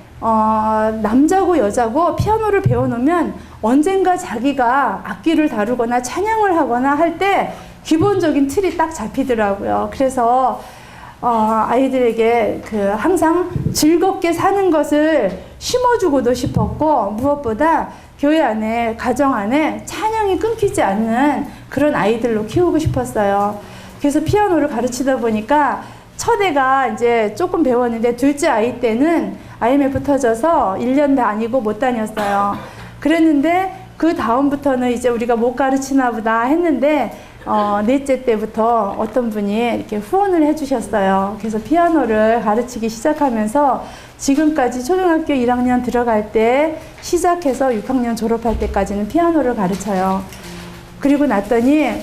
Speaker 1: 남자고 여자고 피아노를 배워놓으면 언젠가 자기가 악기를 다루거나 찬양을 하거나 할 때 기본적인 틀이 딱 잡히더라고요. 그래서 아이들에게 항상 즐겁게 사는 것을 심어주고도 싶었고, 무엇보다 교회 안에, 가정 안에 찬양이 끊기지 않는 그런 아이들로 키우고 싶었어요. 그래서 피아노를 가르치다 보니까 첫애가 이제 조금 배웠는데 둘째 아이 때는 IMF 터져서 1년 다니고 못 다녔어요. 그랬는데 그 다음부터는 이제 우리가 못 가르치나 보다 했는데 넷째 때부터 어떤 분이 이렇게 후원을 해주셨어요. 그래서 피아노를 가르치기 시작하면서 지금까지 초등학교 1학년 들어갈 때 시작해서 6학년 졸업할 때까지는 피아노를 가르쳐요. 그리고 났더니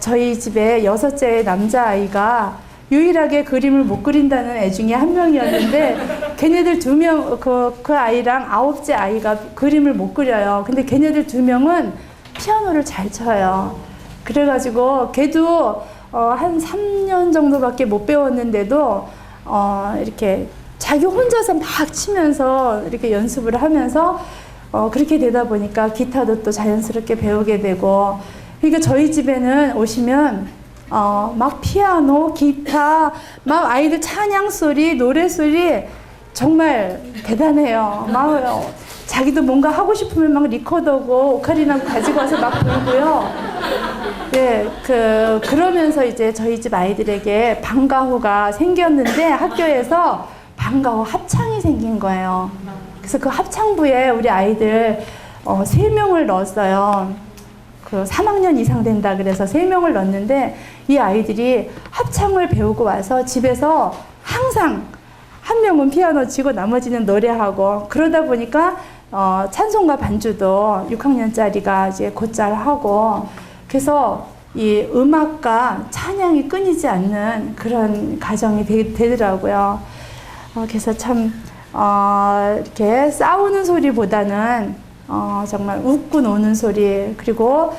Speaker 1: 저희 집에 6째 남자아이가 유일하게 그림을 못 그린다는 애 중에 한 명이었는데 걔네들 2명, 그 아이랑 9째 아이가 그림을 못 그려요. 근데 걔네들 2명은 피아노를 잘 쳐요. 그래가지고 걔도 한 3년 정도밖에 못 배웠는데도 이렇게 자기 혼자서 막 치면서 이렇게 연습을 하면서 그렇게 되다 보니까 기타도 또 자연스럽게 배우게 되고, 그러니까 저희 집에는 오시면 막 피아노, 기타, 막 아이들 찬양 소리, 노래 소리 정말 대단해요. 막 자기도 뭔가 하고 싶으면 막 리코더고 오카리나 가지고 와서 막 불고요. 네, 그러면서 이제 저희 집 아이들에게 방과후가 생겼는데 학교에서 방과후 합창이 생긴 거예요. 그래서 그 합창부에 우리 아이들 3명을 넣었어요. 3학년 이상 된다 그래서 3명을 넣었는데 이 아이들이 합창을 배우고 와서 집에서 항상 한 명은 피아노 치고 나머지는 노래하고, 그러다 보니까 찬송가 반주도 6학년짜리가 이제 곧잘 하고, 그래서 이 음악과 찬양이 끊이지 않는 그런 가정이 되더라고요. 그래서 참 이렇게 싸우는 소리보다는 정말 웃고 노는 소리, 그리고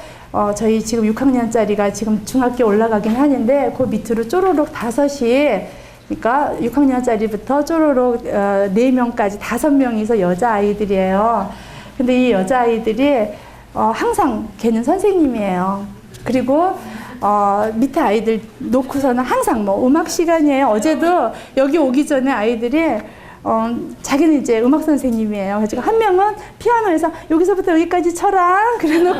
Speaker 1: 저희 지금 6학년짜리가 지금 중학교 올라가긴 하는데 그 밑으로 쪼로록 5이, 그러니까 6학년짜리부터 쪼로록 4명까지 5명이서 여자아이들이에요. 근데 이 여자아이들이 항상 걔는 선생님이에요. 그리고 밑에 아이들 놓고서는 항상 뭐 음악 시간이에요. 어제도 여기 오기 전에 아이들이 자기는 이제 음악 선생님이에요. 그래서 한 명은 피아노에서 여기서부터 여기까지 쳐라 그래 놓고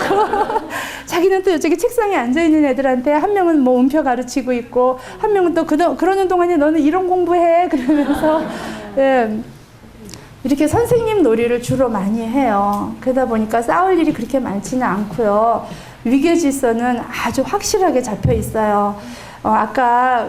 Speaker 1: 자기는 또 이쪽에 책상에 앉아있는 애들한테 한 명은 뭐 음표 가르치고 있고, 한 명은 또 그러는 동안에 너는 이런 공부해 그러면서 예, 이렇게 선생님 놀이를 주로 많이 해요. 그러다 보니까 싸울 일이 그렇게 많지는 않고요. 위계질서는 아주 확실하게 잡혀 있어요. 아까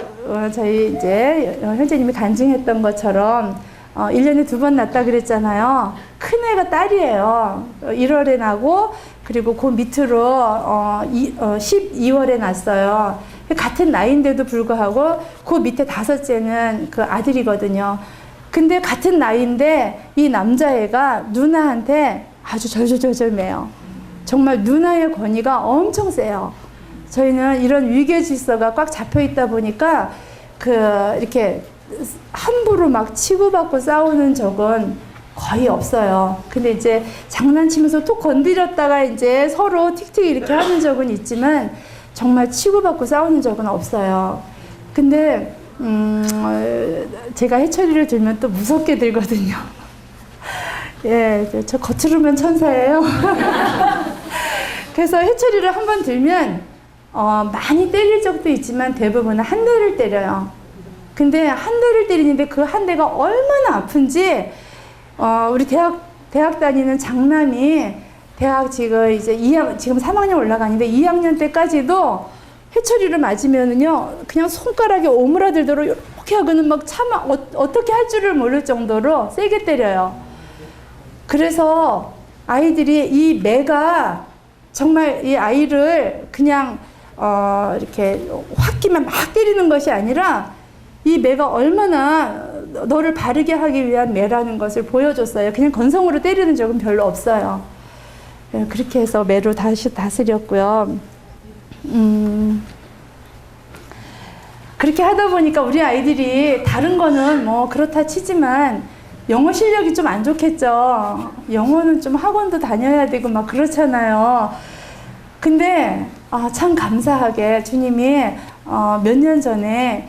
Speaker 1: 저희 이제 현재님이 간증했던 것처럼 1년에 2번 낳았다 그랬잖아요. 큰 애가 딸이에요. 1월에 나고, 그리고 그 밑으로 12월에 났어요. 같은 나이인데도 불구하고 그 밑에 5째는 그 아들이거든요. 근데 같은 나이인데 이 남자애가 누나한테 아주 절절절절매요. 정말 누나의 권위가 엄청 세요. 저희는 이런 위계 질서가 꽉 잡혀 있다 보니까 이렇게 함부로 막 치고받고 싸우는 적은 거의 없어요. 근데 이제 장난치면서 톡 건드렸다가 이제 서로 틱틱 이렇게 하는 적은 있지만 정말 치고받고 싸우는 적은 없어요. 근데 제가 해철이를 들면 또 무섭게 들거든요. 예, 저 겉으로만 천사예요. 그래서 해철이를 한번 들면 많이 때릴 적도 있지만 대부분은 한 대를 때려요. 근데 한 대를 때리는데 그 한 대가 얼마나 아픈지 우리 대학 다니는 장남이 대학 지금 이제 지금 3학년 올라가는데 2학년 때까지도 해철이를 맞으면은요 그냥 손가락에 오므라들도록 이렇게 하고는 막 차마 어떻게 할 줄을 모를 정도로 세게 때려요. 그래서 아이들이 이 매가 정말 이 아이를 그냥 이렇게 홧기만 막 때리는 것이 아니라 이 매가 얼마나 너를 바르게 하기 위한 매라는 것을 보여줬어요. 그냥 건성으로 때리는 적은 별로 없어요. 그렇게 해서 매로 다시 다스렸고요. 그렇게 하다 보니까 우리 아이들이 다른 거는 뭐 그렇다 치지만 영어 실력이 좀 안 좋겠죠. 영어는 좀 학원도 다녀야 되고 막 그렇잖아요. 근데 참 감사하게 주님이 몇 년 전에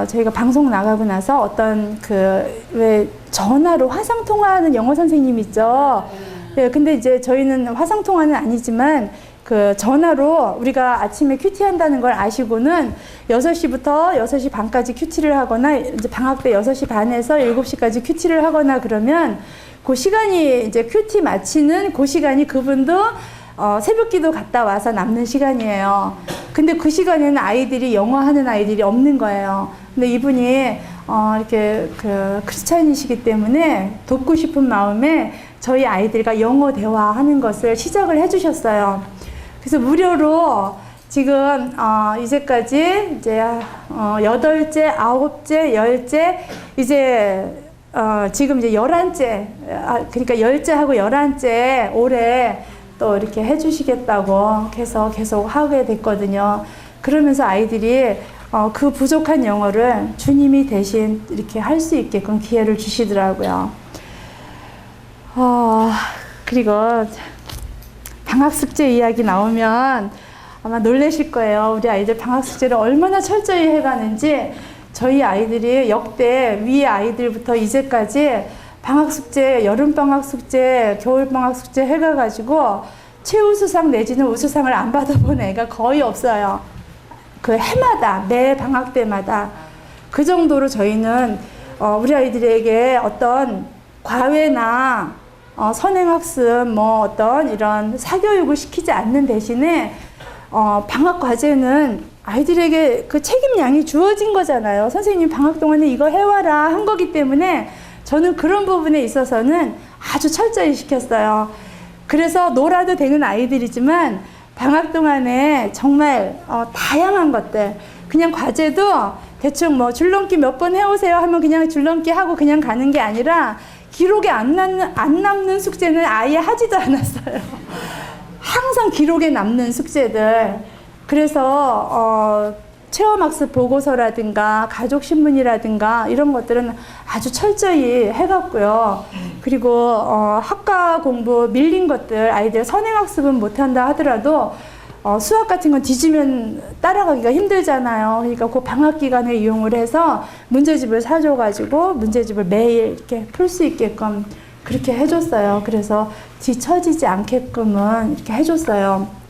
Speaker 1: 저희가 방송 나가고 나서 어떤 왜 전화로 화상 통화하는 영어 선생님 있죠. 예, 근데 이제 저희는 화상 통화는 아니지만 전화로 우리가 아침에 큐티 한다는 걸 아시고는 6시부터 6시 반까지 큐티를 하거나 이제 방학 때 6시 반에서 7시까지 큐티를 하거나 그러면 그 시간이 이제 큐티 마치는 그 시간이 그분도 새벽 기도 갔다 와서 남는 시간이에요. 근데 그 시간에는 아이들이 영어 하는 아이들이 없는 거예요. 근데 이분이 이렇게 크리스찬이시기 때문에 돕고 싶은 마음에 저희 아이들과 영어 대화하는 것을 시작을 해주셨어요. 그래서 무료로 지금 이제까지 이제 8째, 9째, 10째 이제 지금 이제 11째 그러니까 10째하고 11째 올해 또 이렇게 해주시겠다고 해서 계속 하게 됐거든요. 그러면서 아이들이 그 부족한 영어를 주님이 대신 이렇게 할 수 있게끔 기회를 주시더라고요. 그리고 방학 숙제 이야기 나오면 아마 놀라실 거예요. 우리 아이들 방학 숙제를 얼마나 철저히 해가는지. 저희 아이들이 역대 위의 아이들부터 이제까지 방학 숙제, 여름방학 숙제, 겨울방학 숙제 해가지고 최우수상 내지는 우수상을 안 받아본 애가 거의 없어요. 그 해마다, 매 방학 때마다. 그 정도로 저희는 우리 아이들에게 어떤 과외나 선행학습 뭐 어떤 이런 사교육을 시키지 않는 대신에 방학 과제는 아이들에게 그 책임량이 주어진 거잖아요. 선생님 방학 동안에 이거 해와라 한 거기 때문에 저는 그런 부분에 있어서는 아주 철저히 시켰어요. 그래서 놀아도 되는 아이들이지만 방학 동안에 정말 다양한 것들, 그냥 과제도 대충 뭐 줄넘기 몇 번 해오세요 하면 그냥 줄넘기 하고 그냥 가는 게 아니라 기록에 안 남는 숙제는 아예 하지도 않았어요. 항상 기록에 남는 숙제들. 그래서 체험학습 보고서라든가 가족신문이라든가 이런 것들은 아주 철저히 해갔고요. 그리고 학과 공부 밀린 것들, 아이들 선행학습은 못한다 하더라도 수학 같은 건 뒤지면 따라가기가 힘들잖아요. 그러니까 그 방학 기간에 이용을 해서 문제집을 사줘가지고 문제집을 매일 이렇게 풀 수 있게끔 그렇게 해줬어요. 그래서 뒤처지지 않게끔은 이렇게 해줬어요.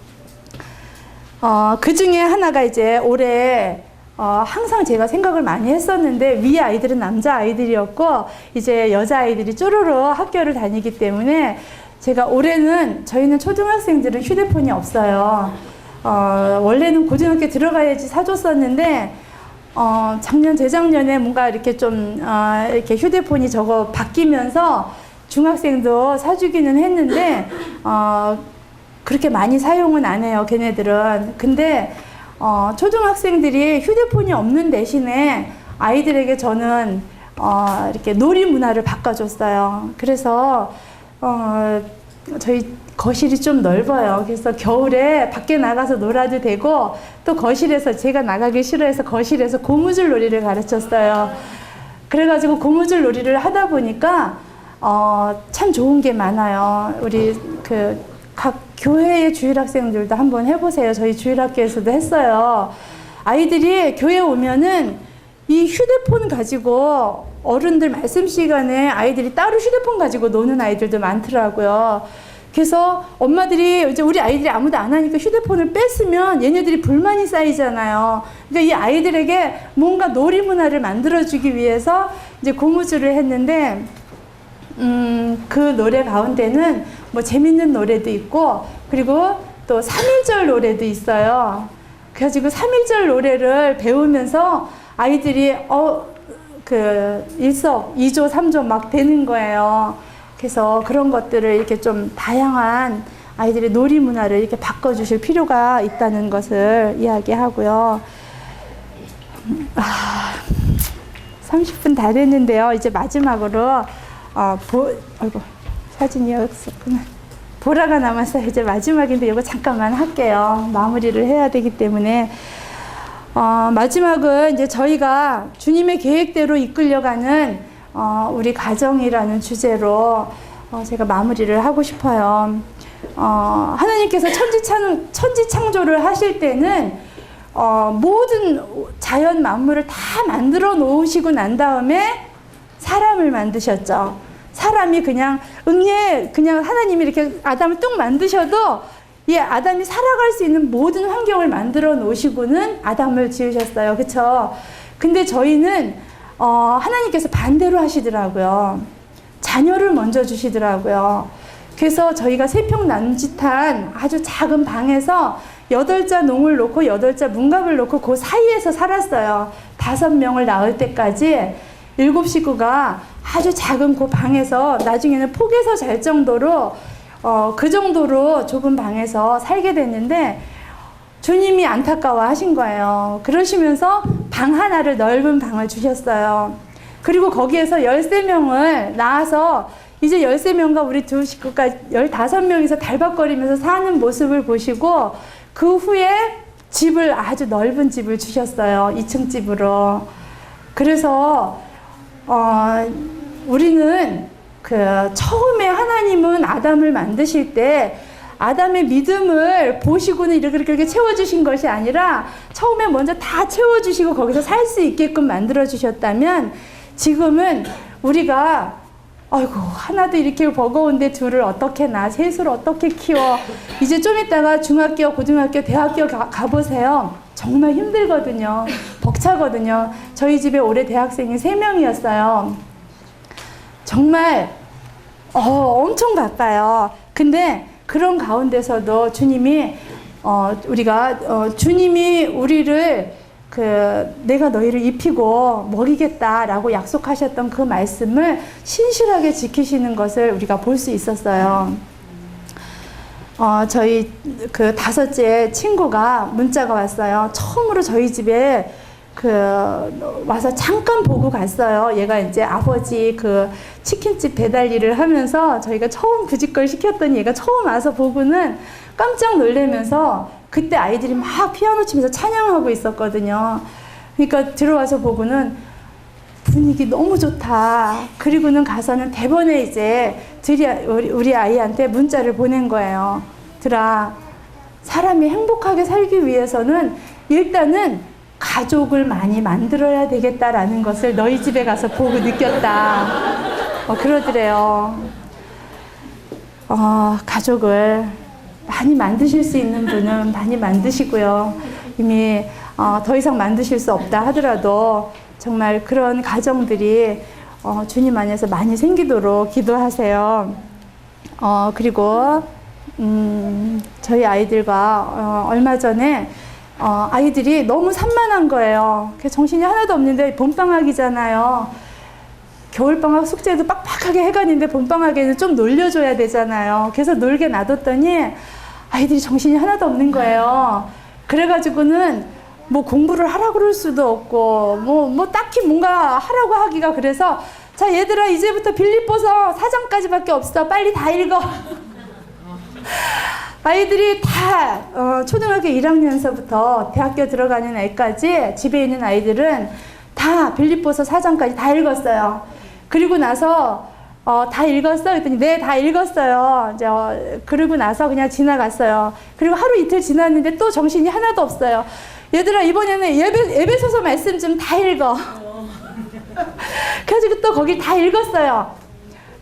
Speaker 1: 그 중에 하나가 이제 올해 항상 제가 생각을 많이 했었는데 위 아이들은 남자 아이들이었고 이제 여자 아이들이 쪼르르 학교를 다니기 때문에 제가 올해는 저희는 초등학생들은 휴대폰이 없어요. 원래는 고등학교 들어가야지 사줬었는데 작년 재작년에 뭔가 이렇게 좀 이렇게 휴대폰이 저거 바뀌면서 중학생도 사주기는 했는데 그렇게 많이 사용은 안 해요, 걔네들은. 근데 초등학생들이 휴대폰이 없는 대신에 아이들에게 저는 이렇게 놀이 문화를 바꿔줬어요. 그래서 저희 거실이 좀 넓어요. 그래서 겨울에 밖에 나가서 놀아도 되고 또 거실에서 제가 나가기 싫어해서 거실에서 고무줄 놀이를 가르쳤어요. 그래가지고 고무줄 놀이를 하다 보니까 참 좋은 게 많아요. 우리 각 교회의 주일학생들도 한번 해보세요. 저희 주일학교에서도 했어요. 아이들이 교회 오면은 이 휴대폰 가지고 어른들 말씀 시간에 아이들이 따로 휴대폰 가지고 노는 아이들도 많더라고요. 그래서 엄마들이 이제 우리 아이들이 아무도 안 하니까 휴대폰을 뺐으면 얘네들이 불만이 쌓이잖아요. 그러니까 이 아이들에게 뭔가 놀이 문화를 만들어주기 위해서 이제 고무줄을 했는데 그 노래 가운데는 뭐 재밌는 노래도 있고 그리고 또 3.1절 노래도 있어요. 그래가지고 3.1절 노래를 배우면서 아이들이 일석, 2조, 3조 막 되는 거예요. 그래서 그런 것들을 이렇게 좀 다양한 아이들의 놀이 문화를 이렇게 바꿔주실 필요가 있다는 것을 이야기하고요. 30분 다 됐는데요. 이제 마지막으로 아이고 사진이 없었구나. 보라가 남았어요. 이제 마지막인데 이거 잠깐만 할게요. 마무리를 해야 되기 때문에 마지막은 이제 저희가 주님의 계획대로 이끌려가는 우리 가정이라는 주제로 제가 마무리를 하고 싶어요. 하나님께서 천지 창조를 하실 때는 모든 자연 만물을 다 만들어 놓으시고 난 다음에 사람을 만드셨죠. 사람이 그냥 그냥 하나님이 이렇게 아담을 뚝 만드셔도 아담이 살아갈 수 있는 모든 환경을 만들어 놓으시고는 아담을 지으셨어요. 그쵸? 근데 저희는 하나님께서 반대로 하시더라고요. 자녀를 먼저 주시더라고요. 그래서 저희가 세평남짓한 아주 작은 방에서 8자 농을 놓고 8자 문갑을 놓고 그 사이에서 살았어요. 5명을 낳을 때까지 7식구가 아주 작은 그 방에서 나중에는 폭에서 잘 정도로 그 정도로 좁은 방에서 살게 됐는데 주님이 안타까워 하신 거예요. 그러시면서 방 하나를 넓은 방을 주셨어요. 그리고 거기에서 13명을 낳아서 이제 13명과 우리 두 식구가 15명이서 달박거리면서 사는 모습을 보시고 그 후에 집을 아주 넓은 집을 주셨어요. 2층 집으로. 그래서 우리는 처음에 하나님은 아담을 만드실 때 아담의 믿음을 보시고는 이렇게 채워주신 것이 아니라 처음에 먼저 다 채워주시고 거기서 살 수 있게끔 만들어주셨다면 지금은 우리가 아이고 하나도 이렇게 버거운데 둘을 어떻게 낳아 셋을 어떻게 키워 이제 좀 있다가 중학교 고등학교 대학교 가보세요. 정말 힘들거든요. 벅차거든요. 저희 집에 올해 대학생이 3명이었어요. 정말 엄청 바빠요. 근데 그런 가운데서도 주님이 주님이 우리를 내가 너희를 입히고 먹이겠다라고 약속하셨던 그 말씀을 신실하게 지키시는 것을 우리가 볼 수 있었어요. 저희 5째 친구가 문자가 왔어요. 처음으로 저희 집에 와서 잠깐 보고 갔어요. 얘가 이제 아버지 치킨집 배달 일을 하면서 저희가 처음 그 집 걸 시켰더니 얘가 처음 와서 보고는 깜짝 놀라면서 그때 아이들이 막 피아노 치면서 찬양하고 있었거든요. 그러니까 들어와서 보고는 분위기 너무 좋다. 그리고는 가서는 대번에 이제 우리 아이한테 문자를 보낸 거예요. 들아, 사람이 행복하게 살기 위해서는 일단은 가족을 많이 만들어야 되겠다라는 것을 너희 집에 가서 보고 느꼈다. 그러더래요. 가족을 많이 만드실 수 있는 분은 많이 만드시고요. 이미 더 이상 만드실 수 없다 하더라도 정말 그런 가정들이 주님 안에서 많이 생기도록 기도하세요. 그리고 저희 아이들과 얼마 전에 아이들이 너무 산만한 거예요. 정신이 하나도 없는데 봄방학이잖아요. 겨울방학 숙제도 빡빡하게 해가는데 봄방학에는 좀 놀려줘야 되잖아요. 그래서 놀게 놔뒀더니 아이들이 정신이 하나도 없는 거예요. 그래가지고는 뭐 공부를 하라고 그럴 수도 없고 뭐 딱히 뭔가 하라고 하기가 그래서 자 얘들아 이제부터 빌립보서 4장까지밖에 없어. 빨리 다 읽어. 아이들이 다 초등학교 1학년서부터 대학교 들어가는 애까지 집에 있는 아이들은 다 빌립보서 4장까지 다 읽었어요. 그리고 나서 다 읽었어? 그랬더니 네, 다 읽었어요. 이제 그러고 나서 그냥 지나갔어요. 그리고 하루 이틀 지났는데 또 정신이 하나도 없어요. 얘들아 이번에는 에베소서 말씀 좀 다 읽어. 그래가지고 또 거길 다 읽었어요.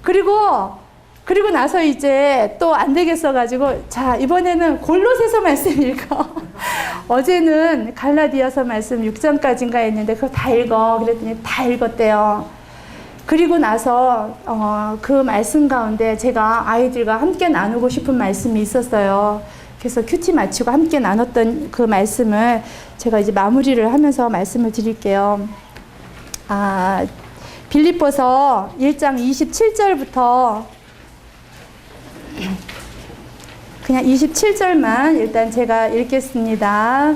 Speaker 1: 그리고 나서 이제 또 안 되겠어가지고 자 이번에는 골로새서 말씀 읽어. 어제는 갈라디아서 말씀 6장까지인가 했는데 그걸 다 읽어. 그랬더니 다 읽었대요. 그리고 나서 그 말씀 가운데 제가 아이들과 함께 나누고 싶은 말씀이 있었어요. 그래서 큐티 마치고 함께 나눴던 그 말씀을 제가 이제 마무리를 하면서 말씀을 드릴게요. 빌립보서 1장 27절부터 그냥 27절만 일단 제가 읽겠습니다.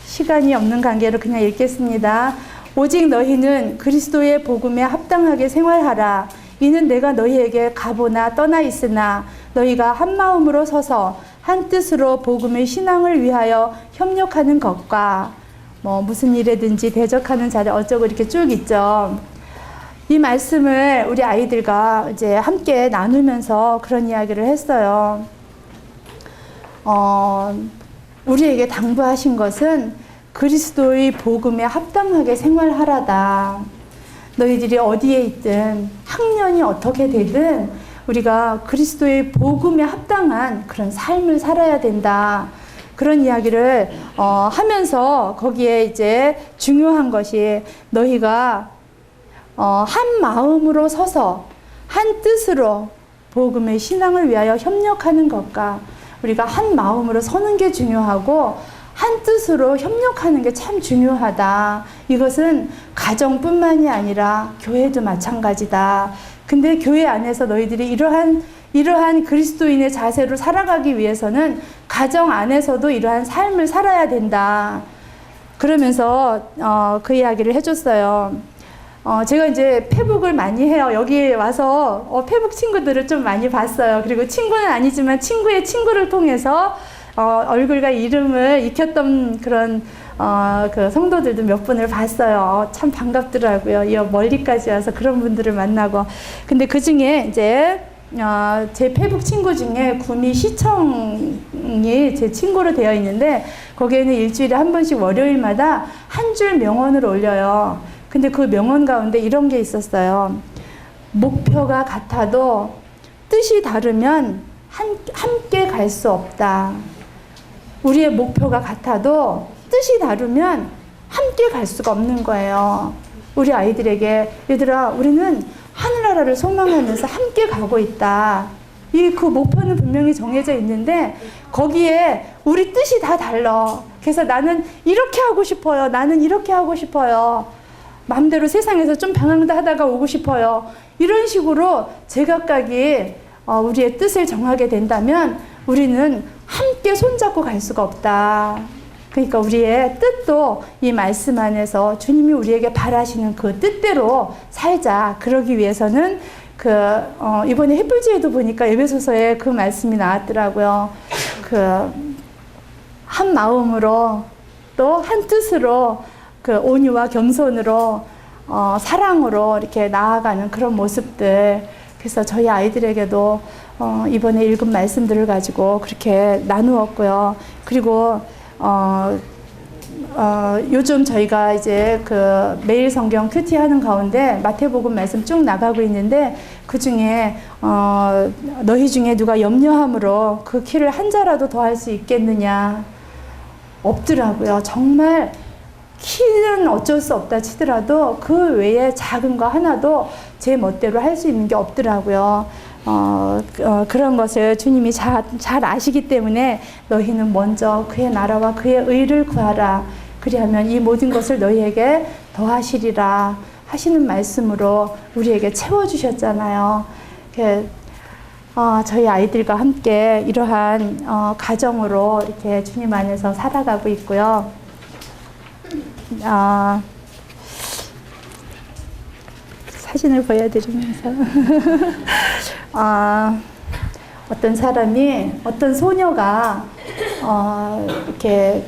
Speaker 1: 시간이 없는 관계로 그냥 읽겠습니다. 오직 너희는 그리스도의 복음에 합당하게 생활하라. 이는 내가 너희에게 가보나 떠나 있으나 너희가 한 마음으로 서서 한 뜻으로 복음의 신앙을 위하여 협력하는 것과 무슨 일에든지 대적하는 자를 어쩌고 이렇게 쭉 있죠. 이 말씀을 우리 아이들과 이제 함께 나누면서 그런 이야기를 했어요. 우리에게 당부하신 것은 그리스도의 복음에 합당하게 생활하라다. 너희들이 어디에 있든 학년이 어떻게 되든 우리가 그리스도의 복음에 합당한 그런 삶을 살아야 된다. 그런 이야기를 하면서 거기에 이제 중요한 것이 너희가 한 마음으로 서서 한 뜻으로 복음의 신앙을 위하여 협력하는 것과 우리가 한 마음으로 서는 게 중요하고 한 뜻으로 협력하는 게 참 중요하다. 이것은 가정뿐만이 아니라 교회도 마찬가지다. 근데 교회 안에서 너희들이 이러한 그리스도인의 자세로 살아가기 위해서는 가정 안에서도 이러한 삶을 살아야 된다. 그러면서 그 이야기를 해줬어요. 제가 이제 페북을 많이 해요. 여기 와서 페북 친구들을 좀 많이 봤어요. 그리고 친구는 아니지만 친구의 친구를 통해서 얼굴과 이름을 익혔던 그런 그 성도들도 몇 분을 봤어요. 참 반갑더라고요. 이 멀리까지 와서 그런 분들을 만나고. 근데 그 중에 이제 제 페북 친구 중에 구미 시청이 제 친구로 되어 있는데 거기에는 일주일에 한 번씩 월요일마다 한 줄 명언을 올려요. 근데 그 명언 가운데 이런 게 있었어요. 목표가 같아도 뜻이 다르면 함께 갈 수 없다. 우리의 목표가 같아도 뜻이 다르면 함께 갈 수가 없는 거예요. 우리 아이들에게 얘들아 우리는 하늘나라를 소망하면서 함께 가고 있다. 그 목표는 분명히 정해져 있는데 거기에 우리 뜻이 다 달라. 그래서 나는 이렇게 하고 싶어요. 나는 이렇게 하고 싶어요. 마음대로 세상에서 좀 방황도 하다가 오고 싶어요. 이런 식으로 제각각이 우리의 뜻을 정하게 된다면 우리는 함께 손잡고 갈 수가 없다. 그러니까 우리의 뜻도 이 말씀 안에서 주님이 우리에게 바라시는 그 뜻대로 살자. 그러기 위해서는 이번에 햇불지에도 보니까 에베소서에 그 말씀이 나왔더라고요. 한 마음으로 또 한 뜻으로 온유와 겸손으로 사랑으로 이렇게 나아가는 그런 모습들. 그래서 저희 아이들에게도 이번에 읽은 말씀들을 가지고 그렇게 나누었고요. 그리고 요즘 저희가 이제 매일 성경 큐티 하는 가운데 마태복음 말씀 쭉 나가고 있는데 그 중에 너희 중에 누가 염려함으로 그 키를 한 자라도 더 할 수 있겠느냐 없더라고요. 정말 키는 어쩔 수 없다 치더라도 그 외에 작은 거 하나도 제 멋대로 할 수 있는 게 없더라고요. 그런 것을 주님이 잘 아시기 때문에 너희는 먼저 그의 나라와 그의 의를 구하라. 그리하면 이 모든 것을 너희에게 더하시리라 하시는 말씀으로 우리에게 채워주셨잖아요. 저희 아이들과 함께 이러한 가정으로 이렇게 주님 안에서 살아가고 있고요. 사진을 보여드리면서 어떤 사람이 어떤 소녀가 이렇게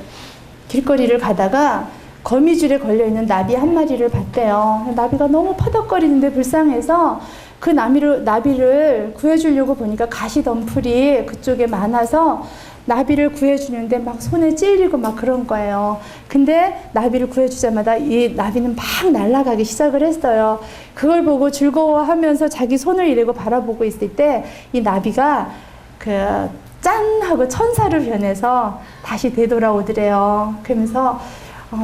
Speaker 1: 길거리를 가다가 거미줄에 걸려있는 나비 한 마리를 봤대요. 나비가 너무 퍼덕거리는데 불쌍해서 그 나비를 구해주려고 보니까 가시덤불이 그쪽에 많아서 나비를 구해주는데 막 손에 찔리고 막 그런 거예요. 근데 나비를 구해주자마자 이 나비는 막 날아가기 시작을 했어요. 그걸 보고 즐거워하면서 자기 손을 이러고 바라보고 있을 때 이 나비가 짠 하고 천사로 변해서 다시 되돌아오더래요. 그러면서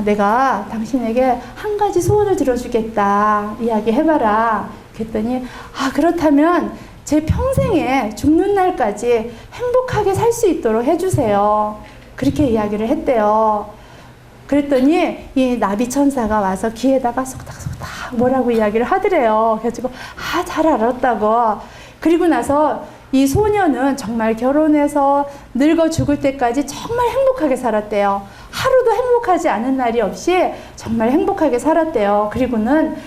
Speaker 1: 내가 당신에게 한 가지 소원을 들어주겠다. 이야기해봐라. 그랬더니 그렇다면 제 평생에 죽는 날까지 행복하게 살 수 있도록 해주세요. 그렇게 이야기를 했대요. 그랬더니 이 나비 천사가 와서 귀에다가 속닥속닥 뭐라고 이야기를 하더래요. 그래가지고 잘 알았다고. 그리고 나서 이 소녀는 정말 결혼해서 늙어 죽을 때까지 정말 행복하게 살았대요. 하루도 행복하지 않은 날이 없이 정말 행복하게 살았대요. 그리고는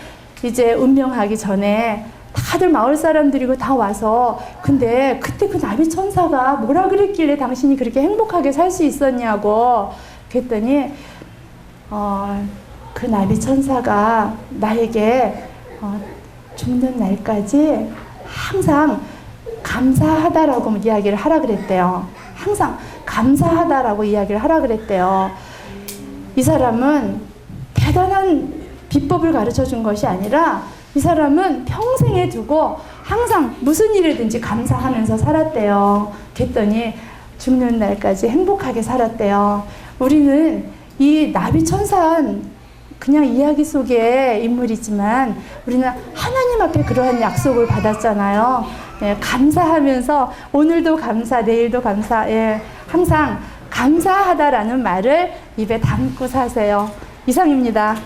Speaker 1: 이제 운명하기 전에 다들 마을 사람들이고 다 와서 근데 그때 그 나비 천사가 뭐라 그랬길래 당신이 그렇게 행복하게 살 수 있었냐고 그랬더니 그 나비 천사가 나에게 죽는 날까지 항상 감사하다라고 이야기를 하라 그랬대요. 항상 감사하다라고 이야기를 하라 그랬대요. 이 사람은 대단한 비법을 가르쳐 준 것이 아니라 이 사람은 평생에 두고 항상 무슨 일이든지 감사하면서 살았대요. 그랬더니 죽는 날까지 행복하게 살았대요. 우리는 이 나비천사는 그냥 이야기 속의 인물이지만 우리는 하나님 앞에 그러한 약속을 받았잖아요. 예, 감사하면서 오늘도 감사, 내일도 감사, 예, 항상 감사하다라는 말을 입에 담고 사세요. 이상입니다.